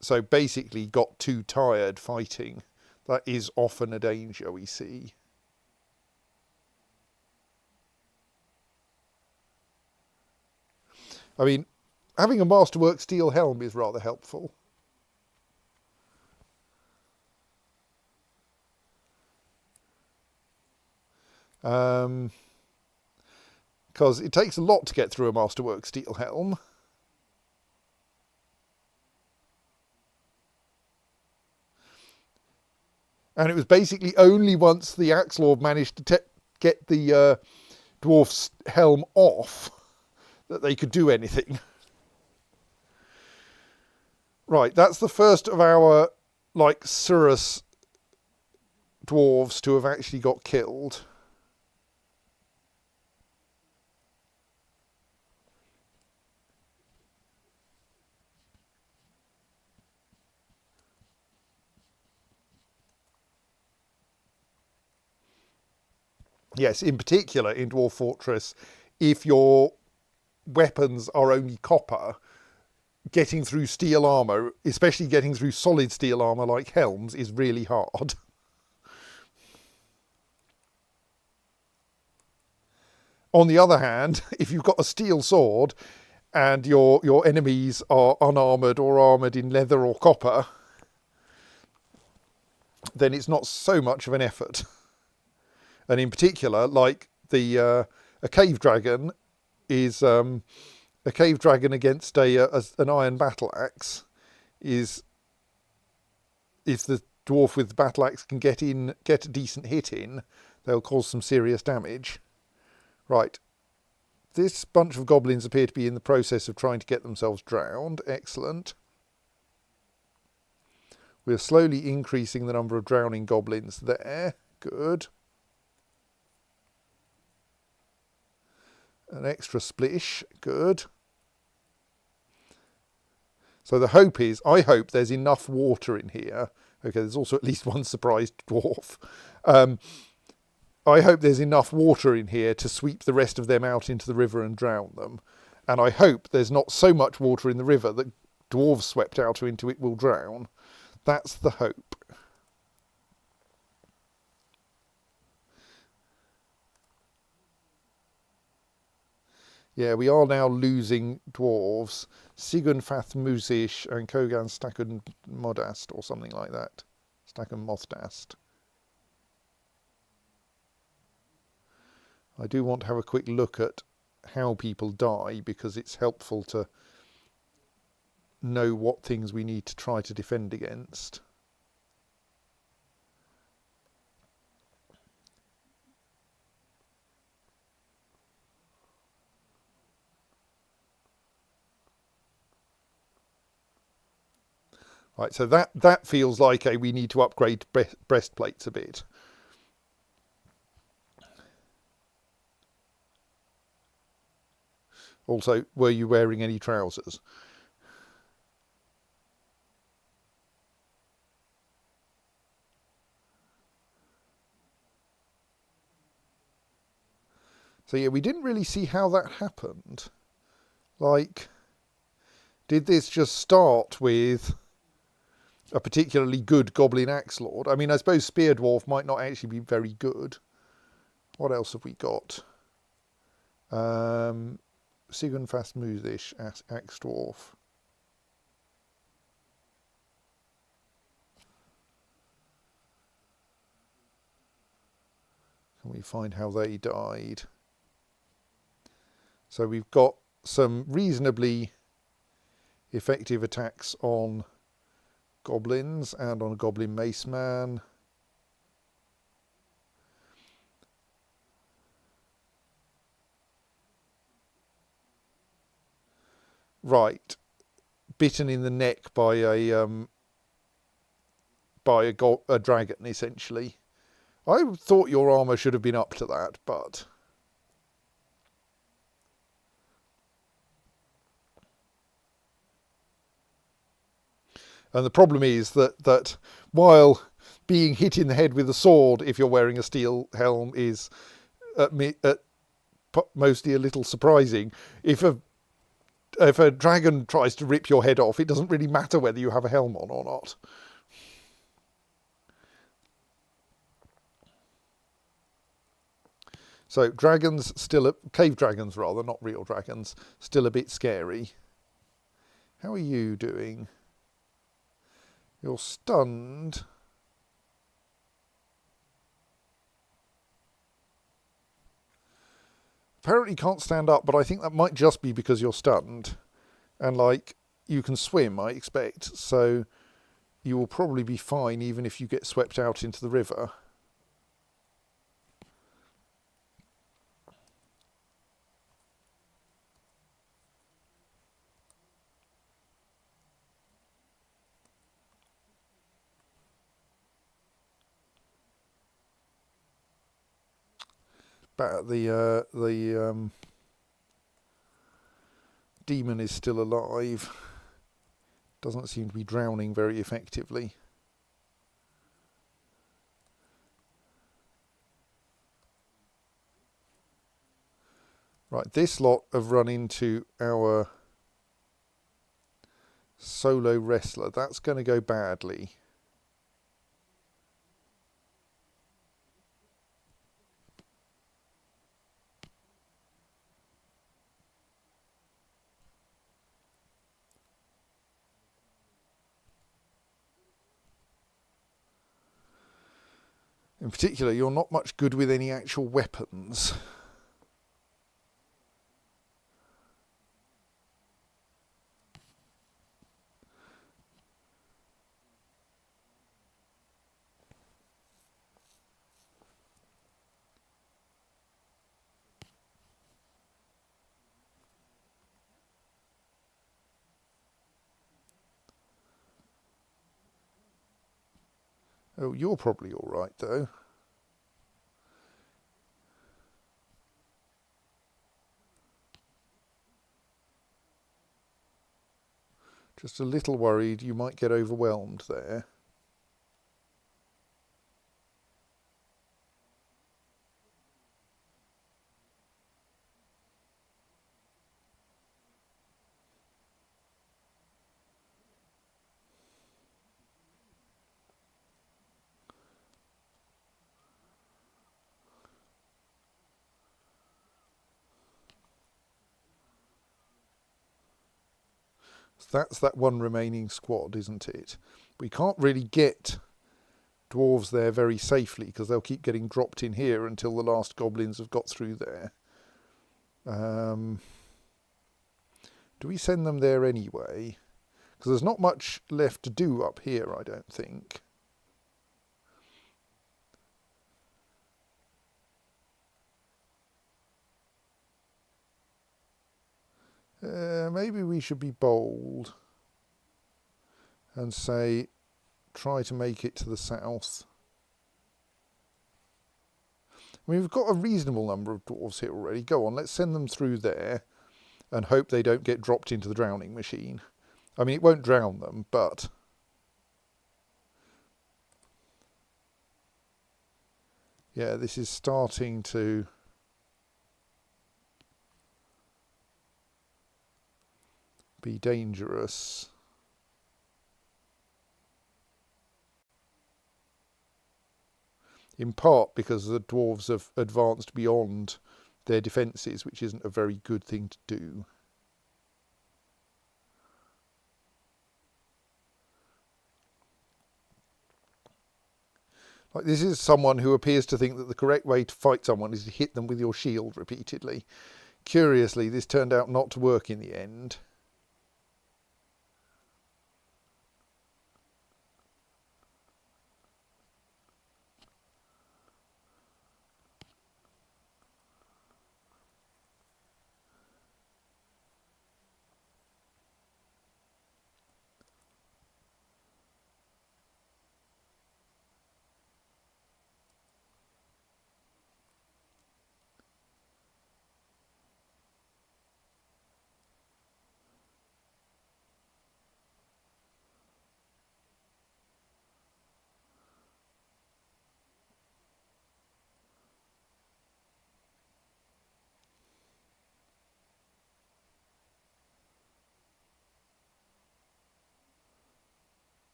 So basically got too tired fighting. That is often a danger we see. I mean, having a masterwork steel helm is rather helpful. Because it takes a lot to get through a masterwork steel helm. And it was basically only once the Axe Lord managed to get the dwarf's helm off that they could do anything. Right, that's the first of our, like, Surus dwarves to have actually got killed. Yes, in particular in Dwarf Fortress, if your weapons are only copper, getting through steel armour, especially getting through solid steel armour like helms, is really hard. On the other hand, if you've got a steel sword and your enemies are unarmoured or armoured in leather or copper, then it's not so much of an effort. And in particular, like a cave dragon is a cave dragon against an iron battle axe is, if the dwarf with the battle axe can get a decent hit in, they'll cause some serious damage. Right, this bunch of goblins appear to be in the process of trying to get themselves drowned. Excellent. We're slowly increasing the number of drowning goblins there. Good. An extra splish. Good. So the hope is, I hope there's enough water in here. Okay, there's also at least one surprised dwarf. I hope there's enough water in here to sweep the rest of them out into the river and drown them. And I hope there's not so much water in the river that dwarves swept out into it will drown. That's the hope. Yeah, we are now losing dwarves. Sigun Fath Musish and Kogan Stakun Modast or something like that. Stakun Mothdast. I do want to have a quick look at how people die because it's helpful to know what things we need to try to defend against. Right, so that feels like we need to upgrade breastplates a bit. Also, were you wearing any trousers? So yeah, we didn't really see how that happened. Like, did this just start with a particularly good Goblin Axe Lord? I mean, I suppose Spear Dwarf might not actually be very good. What else have we got? Sigun Fast Musish, Axe Dwarf. Can we find how they died? So we've got some reasonably effective attacks on goblins and on a goblin mace man. Right, bitten in the neck by a dragon, essentially. I thought your armour should have been up to that, but and the problem is that while being hit in the head with a sword, if you're wearing a steel helm, is mostly a little surprising. If a dragon tries to rip your head off, it doesn't really matter whether you have a helm on or not. So cave dragons rather, not real dragons, still a bit scary. How are you doing? You're stunned. Apparently can't stand up, but I think that might just be because you're stunned. And like, you can swim, I expect, so you will probably be fine even if you get swept out into the river. But the demon is still alive. Doesn't seem to be drowning very effectively. Right, this lot have run into our solo wrestler. That's going to go badly. In particular, you're not much good with any actual weapons. Oh, you're probably all right, though. Just a little worried you might get overwhelmed there. That's that one remaining squad, isn't it? We can't really get dwarves there very safely because they'll keep getting dropped in here until the last goblins have got through there. Do we send them there anyway? Because there's not much left to do up here, I don't think. Maybe we should be bold and say, try to make it to the south. I mean, we've got a reasonable number of dwarves here already. Go on, let's send them through there and hope they don't get dropped into the drowning machine. I mean, it won't drown them, but... yeah, this is starting to... be dangerous. In part because the dwarves have advanced beyond their defences, which isn't a very good thing to do. Like, this is someone who appears to think that the correct way to fight someone is to hit them with your shield repeatedly. Curiously, this turned out not to work in the end.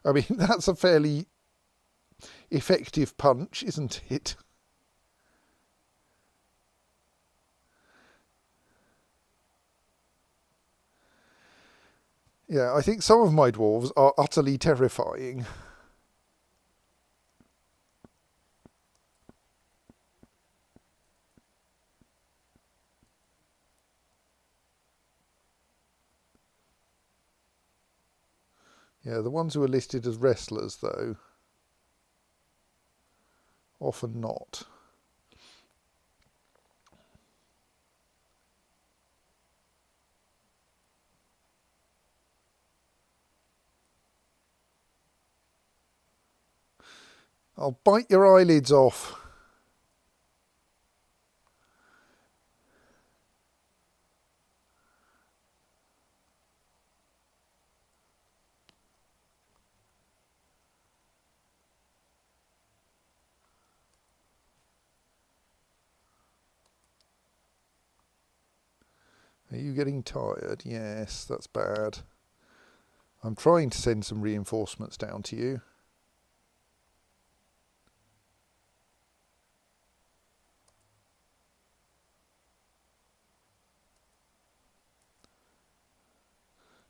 I mean, that's a fairly effective punch, isn't it? Yeah, I think some of my dwarves are utterly terrifying. Yeah, the ones who are listed as wrestlers, though, often not. I'll bite your eyelids off. Are you getting tired? Yes, that's bad. I'm trying to send some reinforcements down to you.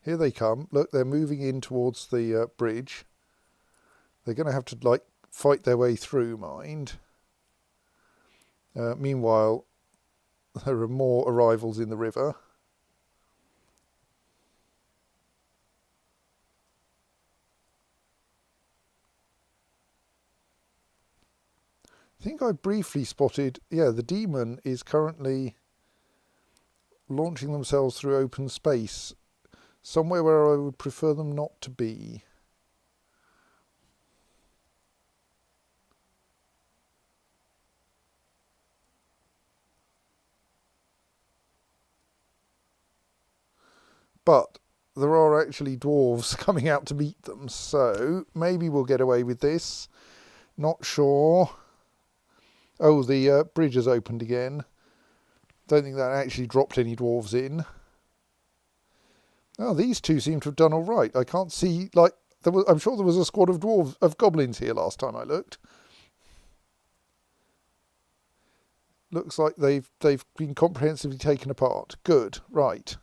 Here they come. Look, they're moving in towards the bridge. They're going to have to, like, fight their way through, mind. Meanwhile, there are more arrivals in the river. I think I briefly spotted, yeah, the demon is currently launching themselves through open space, somewhere where I would prefer them not to be. But there are actually dwarves coming out to meet them, so maybe we'll get away with this. Not sure. Oh, the bridge has opened again. Don't think that actually dropped any dwarves in. Oh, these two seem to have done all right. I can't see, like, I'm sure there was a squad of goblins here last time I looked. Looks like they've been comprehensively taken apart. Good, right.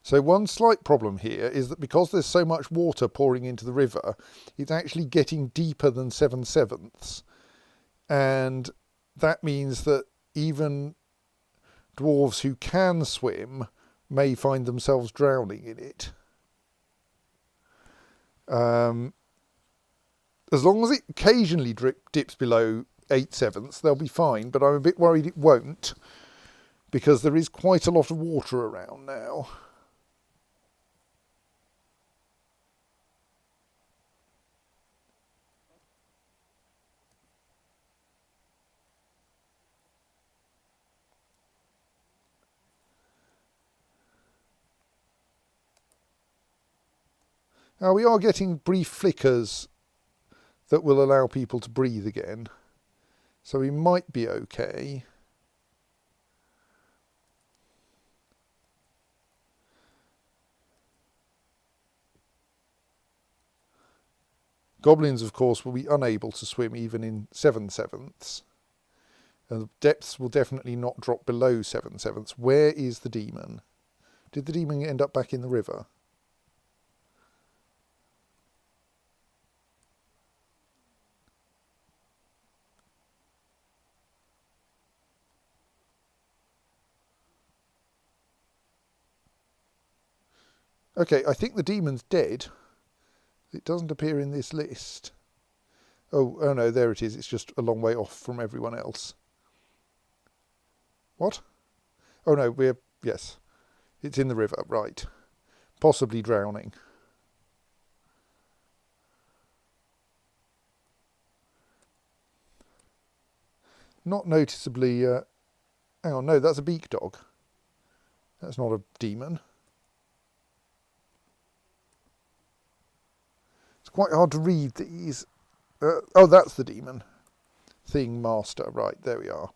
So one slight problem here is that because there's so much water pouring into the river, it's actually getting deeper than 7/7, and that means that even dwarves who can swim may find themselves drowning in it. As long as it occasionally dips below 8/7, they'll be fine, but I'm a bit worried it won't, because there is quite a lot of water around now. Now we are getting brief flickers that will allow people to breathe again, so we might be okay. Goblins, of course, will be unable to swim even in 7/7. The depths will definitely not drop below 7/7. Where is the demon? Did the demon end up back in the river? Okay, I think the demon's dead. It doesn't appear in this list. Oh no, there it is. It's just a long way off from everyone else. What? Oh no, yes. It's in the river, right. Possibly drowning. Not noticeably, hang on, no, that's a beak dog. That's not a demon. It's quite hard to read these. Oh, that's the demon. Thing master, right, there we are.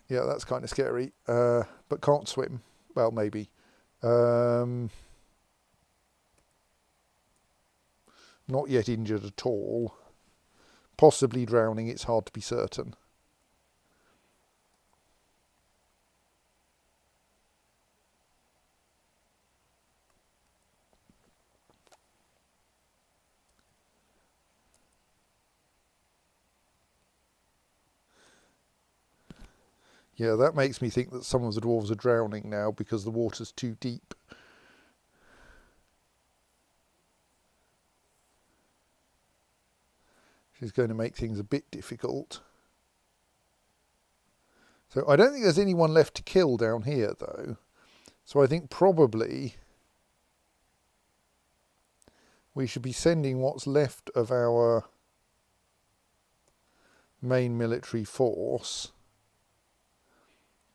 Yeah, that's kind of scary, but can't swim. Well, maybe. Not yet injured at all. Possibly drowning, it's hard to be certain. Yeah, that makes me think that some of the dwarves are drowning now because the water's too deep. Which is going to make things a bit difficult. So I don't think there's anyone left to kill down here, though. So I think probably we should be sending what's left of our main military force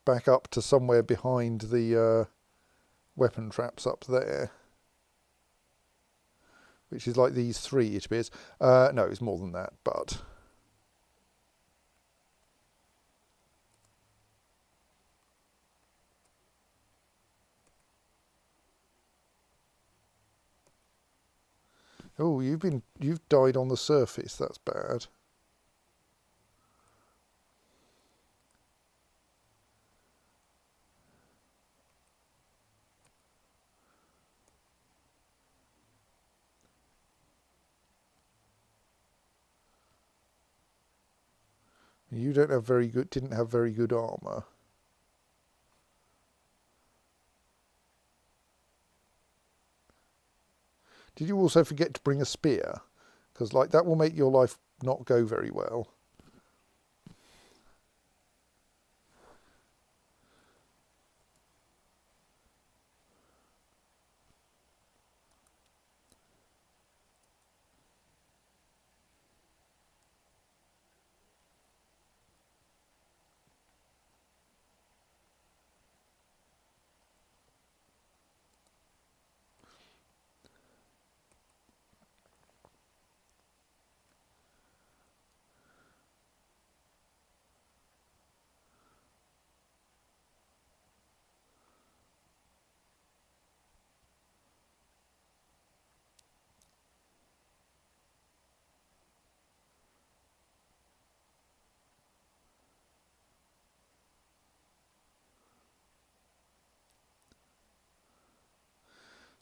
back up to somewhere behind the weapon traps up there, which is like these three, it appears. No, it's more than that, but oh, you've died on the surface. That's bad. You didn't have very good armour. Did you also forget to bring a spear? Because like that will make your life not go very well.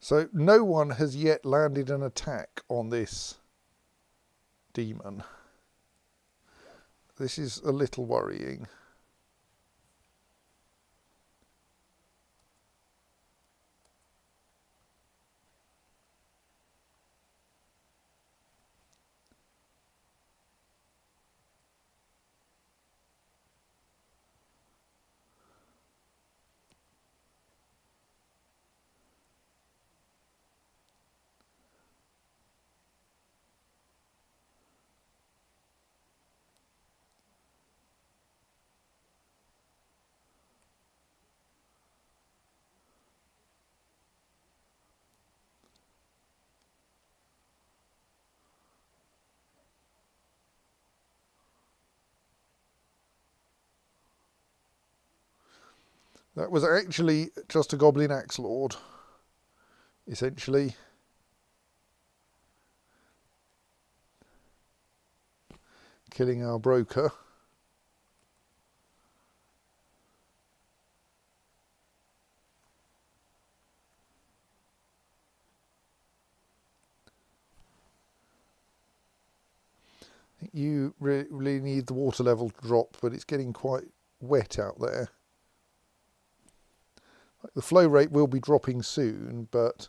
So no one has yet landed an attack on this demon. This is a little worrying. That was actually just a goblin axe lord, essentially. killing our broker. I think you really need the water level to drop, but it's getting quite wet out there. The flow rate will be dropping soon, but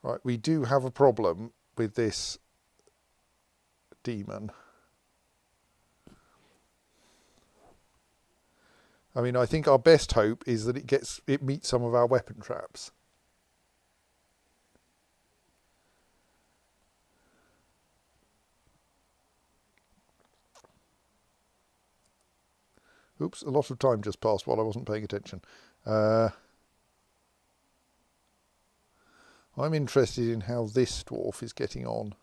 right, we do have a problem with this demon. I mean, I think our best hope is that it meets some of our weapon traps. Oops, a lot of time just passed while I wasn't paying attention. I'm interested in how this dwarf is getting on.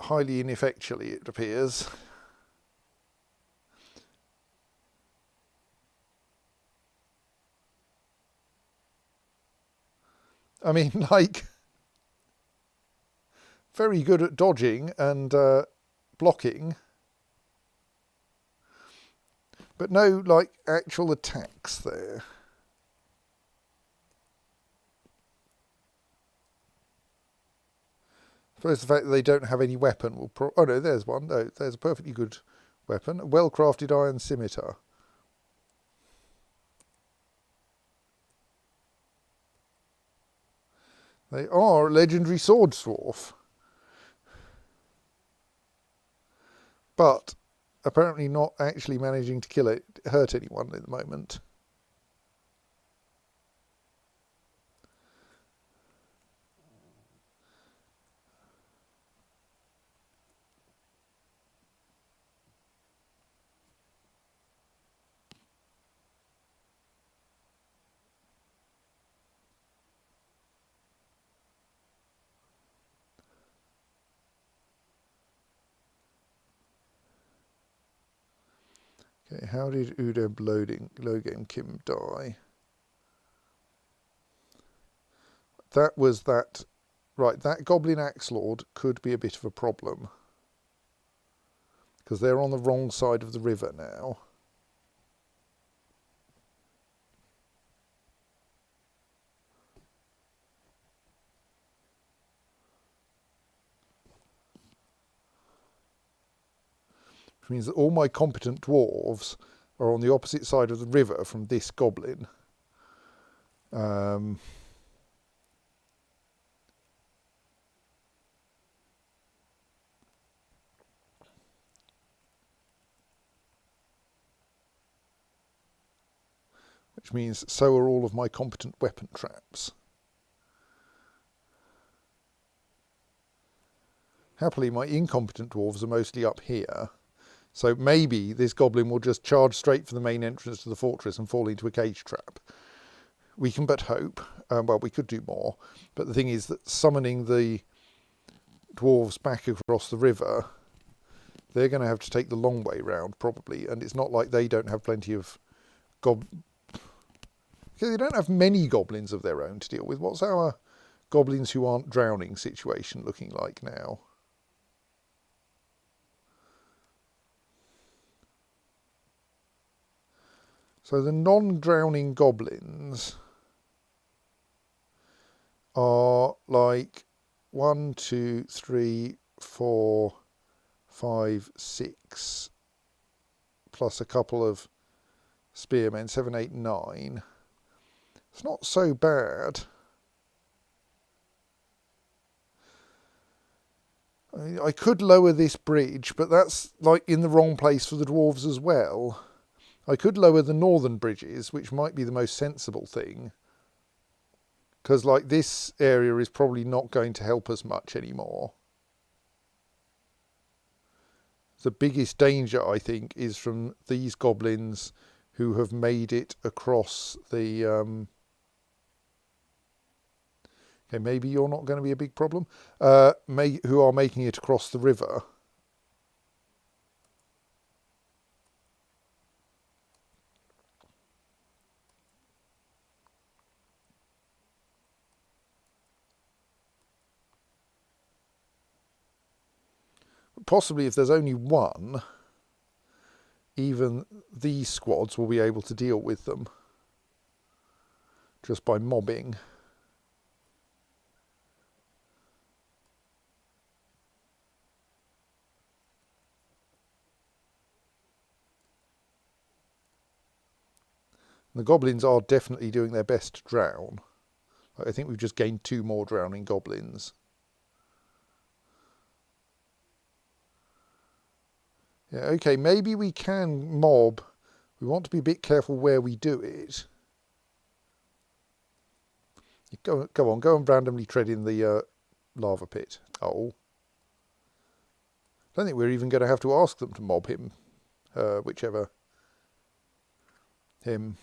Highly ineffectually, it appears. I mean, like, very good at dodging and blocking, but no, like, actual attacks there. I suppose the fact that they don't have any weapon will oh no, there's one. No, there's a perfectly good weapon. A well-crafted iron scimitar. They are a legendary sword dwarf. But apparently not actually managing to hurt anyone at the moment. Okay, how did Udeb Logem Kim die? That was that. Right, that Goblin Axe Lord could be a bit of a problem. Because they're on the wrong side of the river now. Which means that all my competent dwarves are on the opposite side of the river from this goblin. Which means so are all of my competent weapon traps. Happily, my incompetent dwarves are mostly up here. So maybe this goblin will just charge straight for the main entrance to the fortress and fall into a cage trap. We can but hope. Well, we could do more. But the thing is that summoning the dwarves back across the river, they're going to have to take the long way round, probably. And it's not like they don't have plenty of because they don't have many goblins of their own to deal with. What's our goblins who aren't drowning situation looking like now? So the non-drowning goblins are like 1, 2, 3, 4, 5, 6, plus a couple of spearmen, 7, 8, 9. It's not so bad. I could lower this bridge, but that's like in the wrong place for the dwarves as well. I could lower the northern bridges, which might be the most sensible thing. Because like this area is probably not going to help us much anymore. The biggest danger, I think, is from these goblins who have made it across the... okay, maybe you're not going to be a big problem. Who are making it across the river. Possibly if there's only one, even these squads will be able to deal with them just by mobbing. The goblins are definitely doing their best to drown. I think we've just gained 2 more drowning goblins. Yeah, okay, maybe we can mob. We want to be a bit careful where we do it. Go on, go and randomly tread in the lava pit. Oh. I don't think we're even going to have to ask them to mob him. Whichever. Him.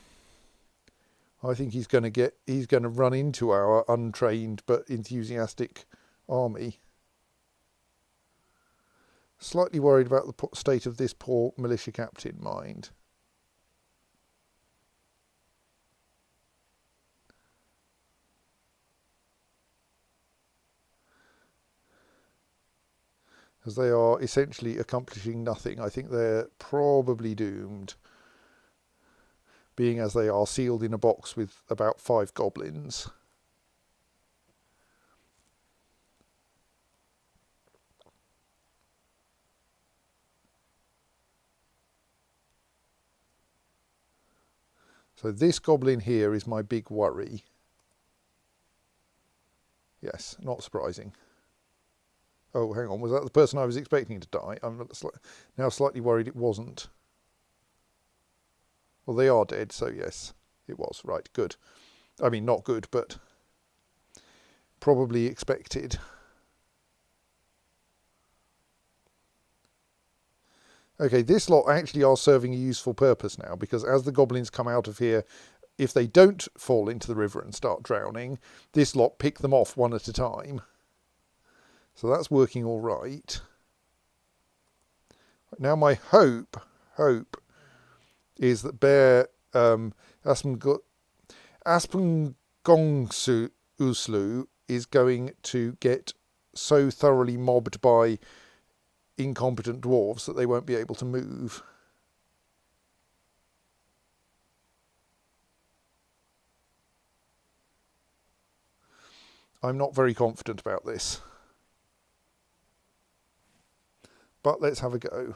I think he's going to run into our untrained but enthusiastic army. Slightly worried about the state of this poor militia captain, mind. As they are essentially accomplishing nothing. I think they're probably doomed, being as they are sealed in a box with about 5 goblins. So this goblin here is my big worry. Yes, not surprising. Oh, hang on, was that the person I was expecting to die? I'm now slightly worried it wasn't. Well, they are dead, so yes, it was. Right, good. I mean, not good, but probably expected. Okay, this lot actually are serving a useful purpose now, because as the goblins come out of here, if they don't fall into the river and start drowning, this lot pick them off one at a time. So that's working all right. Now my hope is that Bear Aspengonguslu is going to get so thoroughly mobbed by incompetent dwarves that they won't be able to move. I'm not very confident about this. But let's have a go.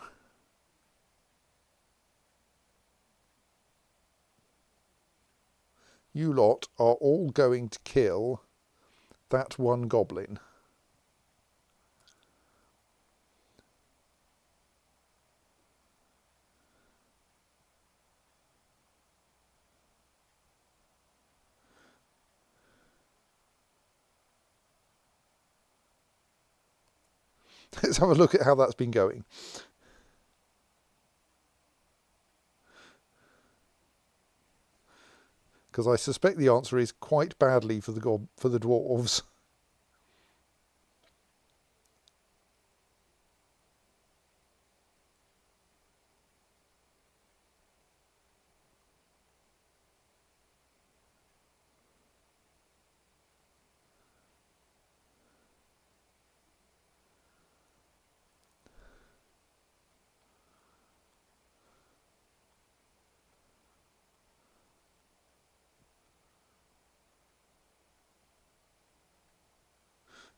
You lot are all going to kill that one goblin. Let's have a look at how that's been going. Because I suspect the answer is quite badly for the dwarves.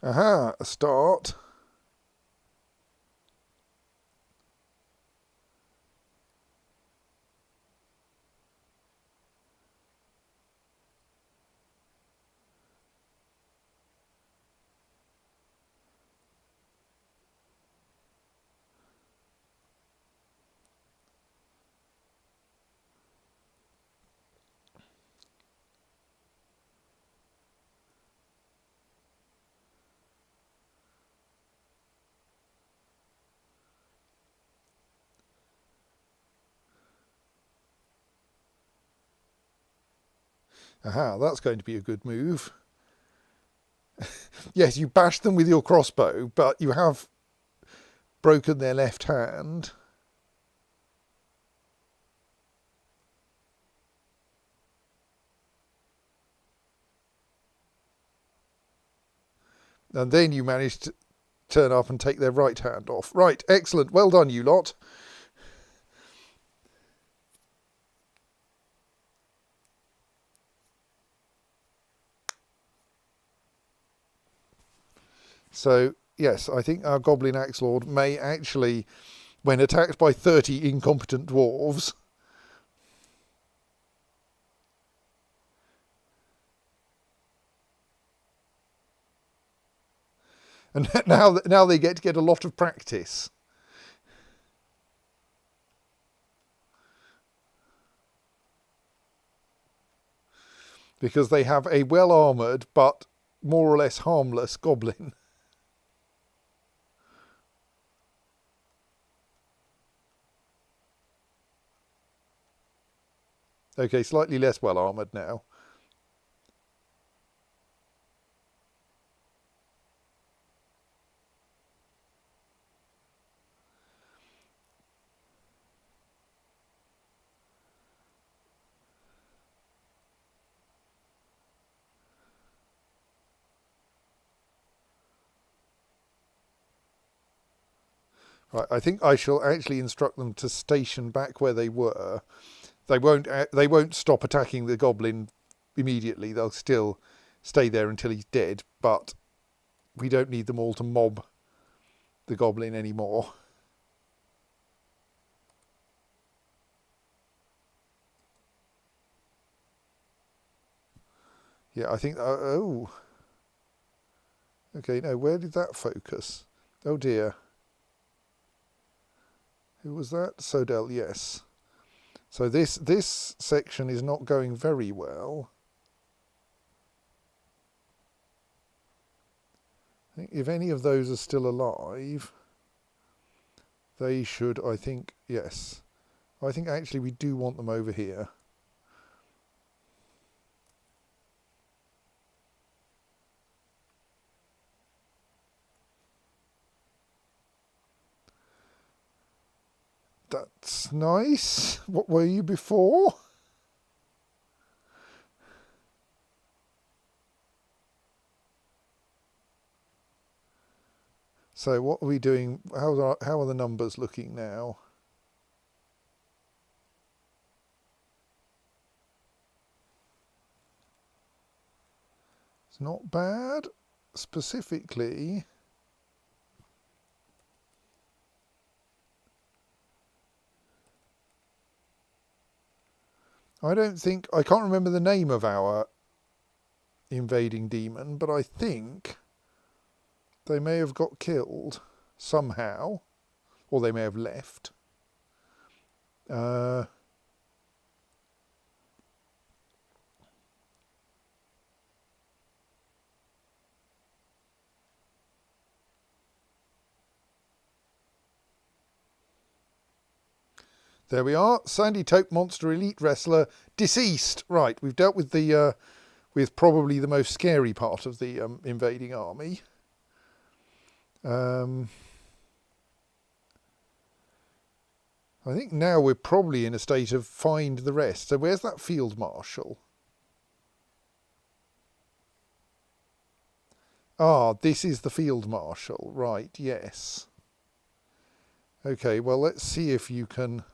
Aha, a start. Aha, that's going to be a good move. Yes, you bash them with your crossbow, but you have broken their left hand. And then you managed to turn up and take their right hand off. Right, excellent. Well done, you lot. So, yes, I think our Goblin Axe Lord may actually, when attacked by 30 incompetent dwarves, and now they get to get a lot of practice. Because they have a well-armoured but more or less harmless goblin. Okay, slightly less well-armoured now. Right, I think I shall actually instruct them to station back where they were. They won't stop attacking the goblin immediately. They'll still stay there until he's dead, but we don't need them all to mob the goblin anymore. Yeah, I think... oh. Okay, no, where did that focus? Oh dear. Who was that? Sodell, yes. So this section is not going very well. I think if any of those are still alive, they should, I think, yes. I think actually we do want them over here. That's nice. What were you before? So what are we doing? How are the numbers looking now? It's not bad. Specifically, I can't remember the name of our invading demon, but I think they may have got killed somehow, or they may have left. There we are. Sandy Taupe Monster Elite Wrestler deceased. Right, we've dealt with the with probably the most scary part of the invading army. I think now we're probably in a state of find the rest. So where's that field marshal? Ah, this is the field marshal. Right, yes. Okay, well, let's see if you can...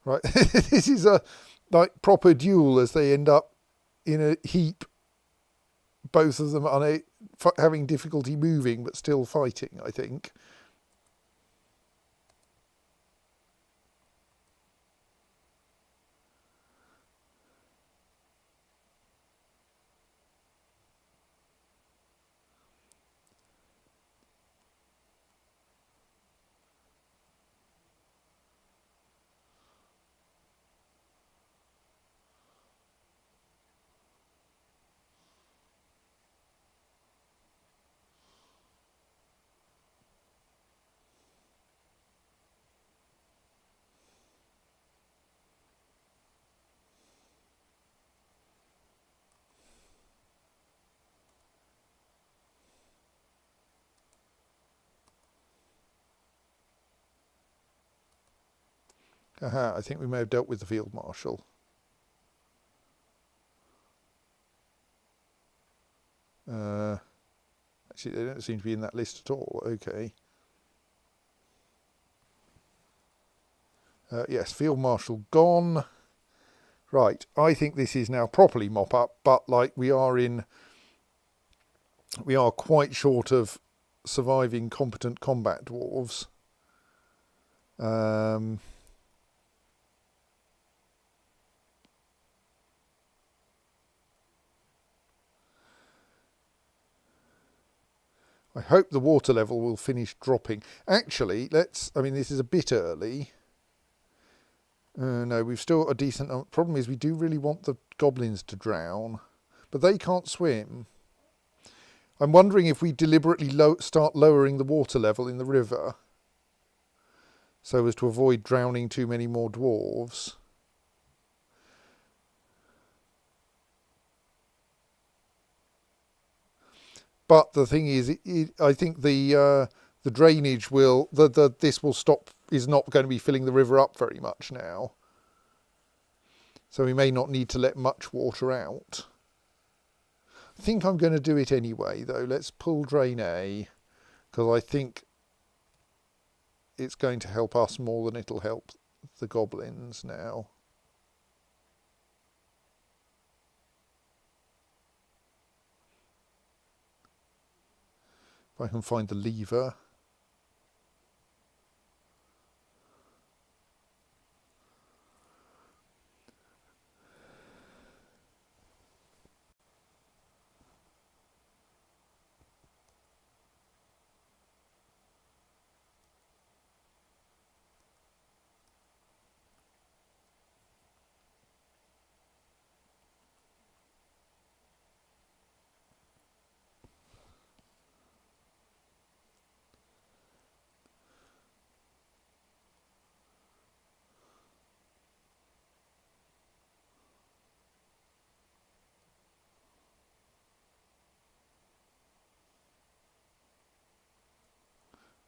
Right, this is a like proper duel as they end up in a heap, both of them having difficulty moving but still fighting, I think. Aha, I think we may have dealt with the field marshal. Actually, they don't seem to be in that list at all. Okay. Yes, field marshal gone. Right, I think this is now properly mop up, but like we are quite short of surviving competent combat dwarves. I hope the water level will finish dropping. Actually, I mean, this is a bit early. No, we've still got a decent... problem is we do really want the goblins to drown, but they can't swim. I'm wondering if we deliberately start lowering the water level in the river so as to avoid drowning too many more dwarves. But the thing is, I think the drainage will... this will stop... is not going to be filling the river up very much now. So we may not need to let much water out. I think I'm going to do it anyway, though. Let's pull drain A, because I think it's going to help us more than it'll help the goblins now. If I can find the lever.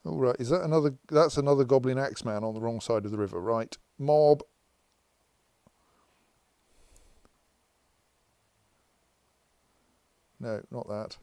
All right, is that another... that's another goblin axeman on the wrong side of the river, right? Mob. No, not that.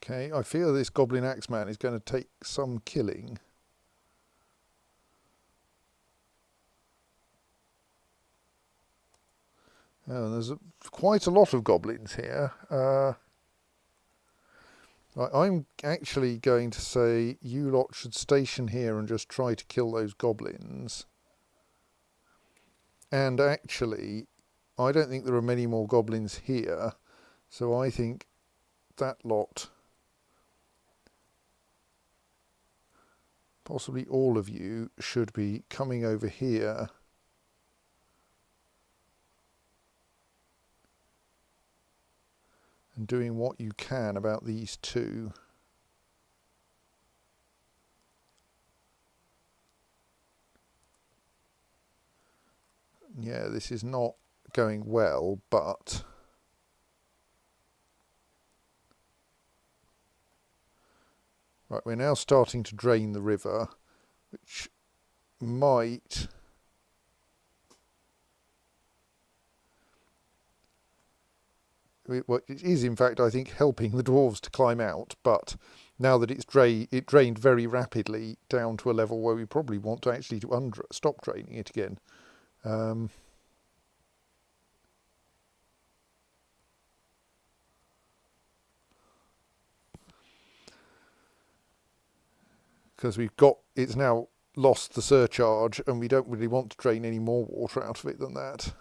Okay, I feel this goblin axeman is going to take some killing. Oh, there's quite a lot of goblins here. I'm actually going to say you lot should station here and just try to kill those goblins. And actually, I don't think there are many more goblins here, so I think that lot, possibly all of you, should be coming over here and doing what you can about these two. Yeah, this is not going well, but right, we're now starting to drain the river, which might... well, it is in fact, I think, helping the dwarves to climb out, but now that it drained very rapidly down to a level where we probably want to actually stop draining it again. because it's now lost the surcharge and we don't really want to drain any more water out of it than that.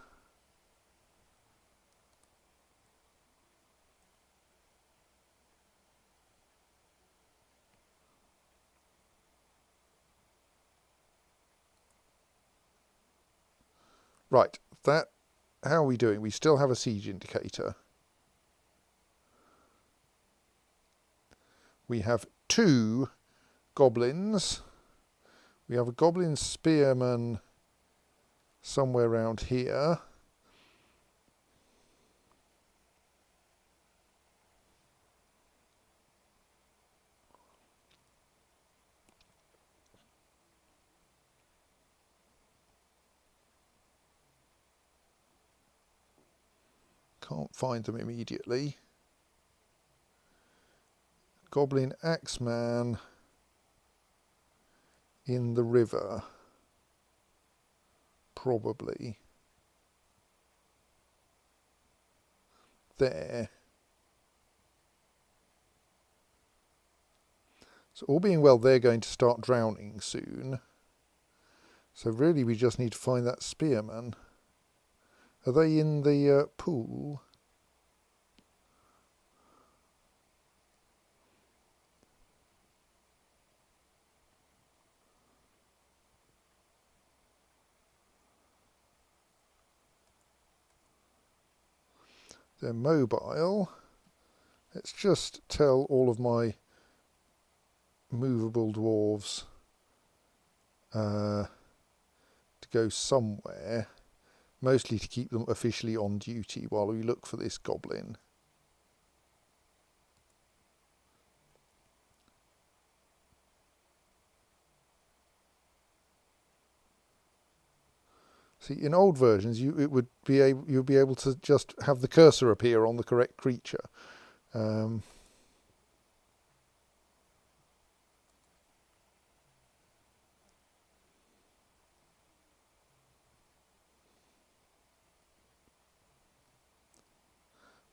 Right, how are we doing? We still have a siege indicator. We have 2 goblins. We have a goblin spearman somewhere around here. Can't find them immediately. Goblin axeman in the river, probably. There. So all being well, they're going to start drowning soon. So really we just need to find that spearman. Are they in the pool? They're mobile. Let's just tell all of my movable dwarves to go somewhere, mostly to keep them officially on duty while we look for this goblin. See, in old versions, you'd be able to just have the cursor appear on the correct creature.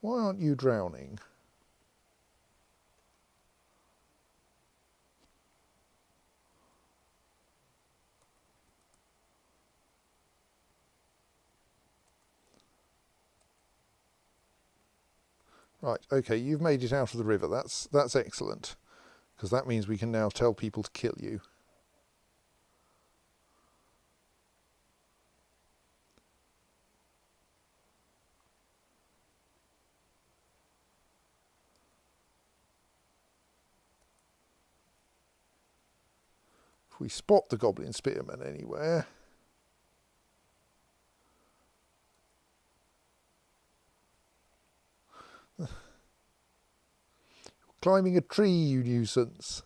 Why aren't you drowning? Right, okay, you've made it out of the river. That's excellent, because that means we can now tell people to kill you. If we spot the goblin spearman anywhere, climbing a tree, you nuisance.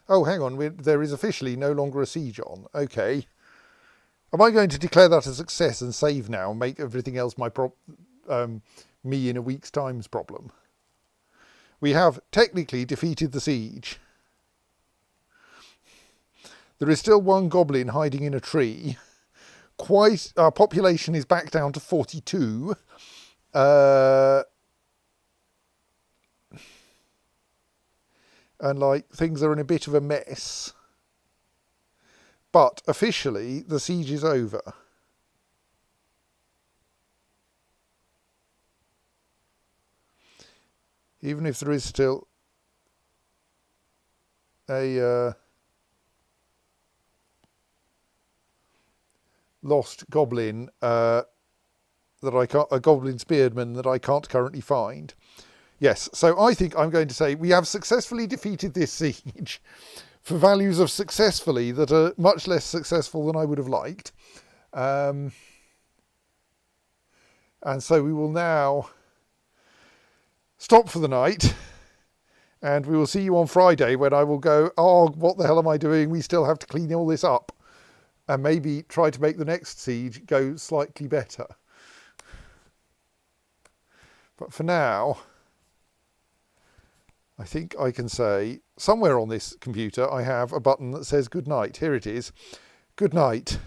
Oh, hang on, there is officially no longer a siege on. Okay. Am I going to declare that a success and save now and make everything else me in a week's time's problem? We have technically defeated the siege. There is still 1 goblin hiding in a tree. Our population is back down to 42. And things are in a bit of a mess. But officially the siege is over. Even if there is still a lost goblin a goblin spearman that I can't currently find. Yes, so I think I'm going to say we have successfully defeated this siege for values of successfully that are much less successful than I would have liked. And so we will now stop for the night, and we will see you on Friday when I will go, oh, what the hell am I doing? We still have to clean all this up, and maybe try to make the next siege go slightly better. But for now, I think I can say, somewhere on this computer I have a button that says good night. Here it is. Good night.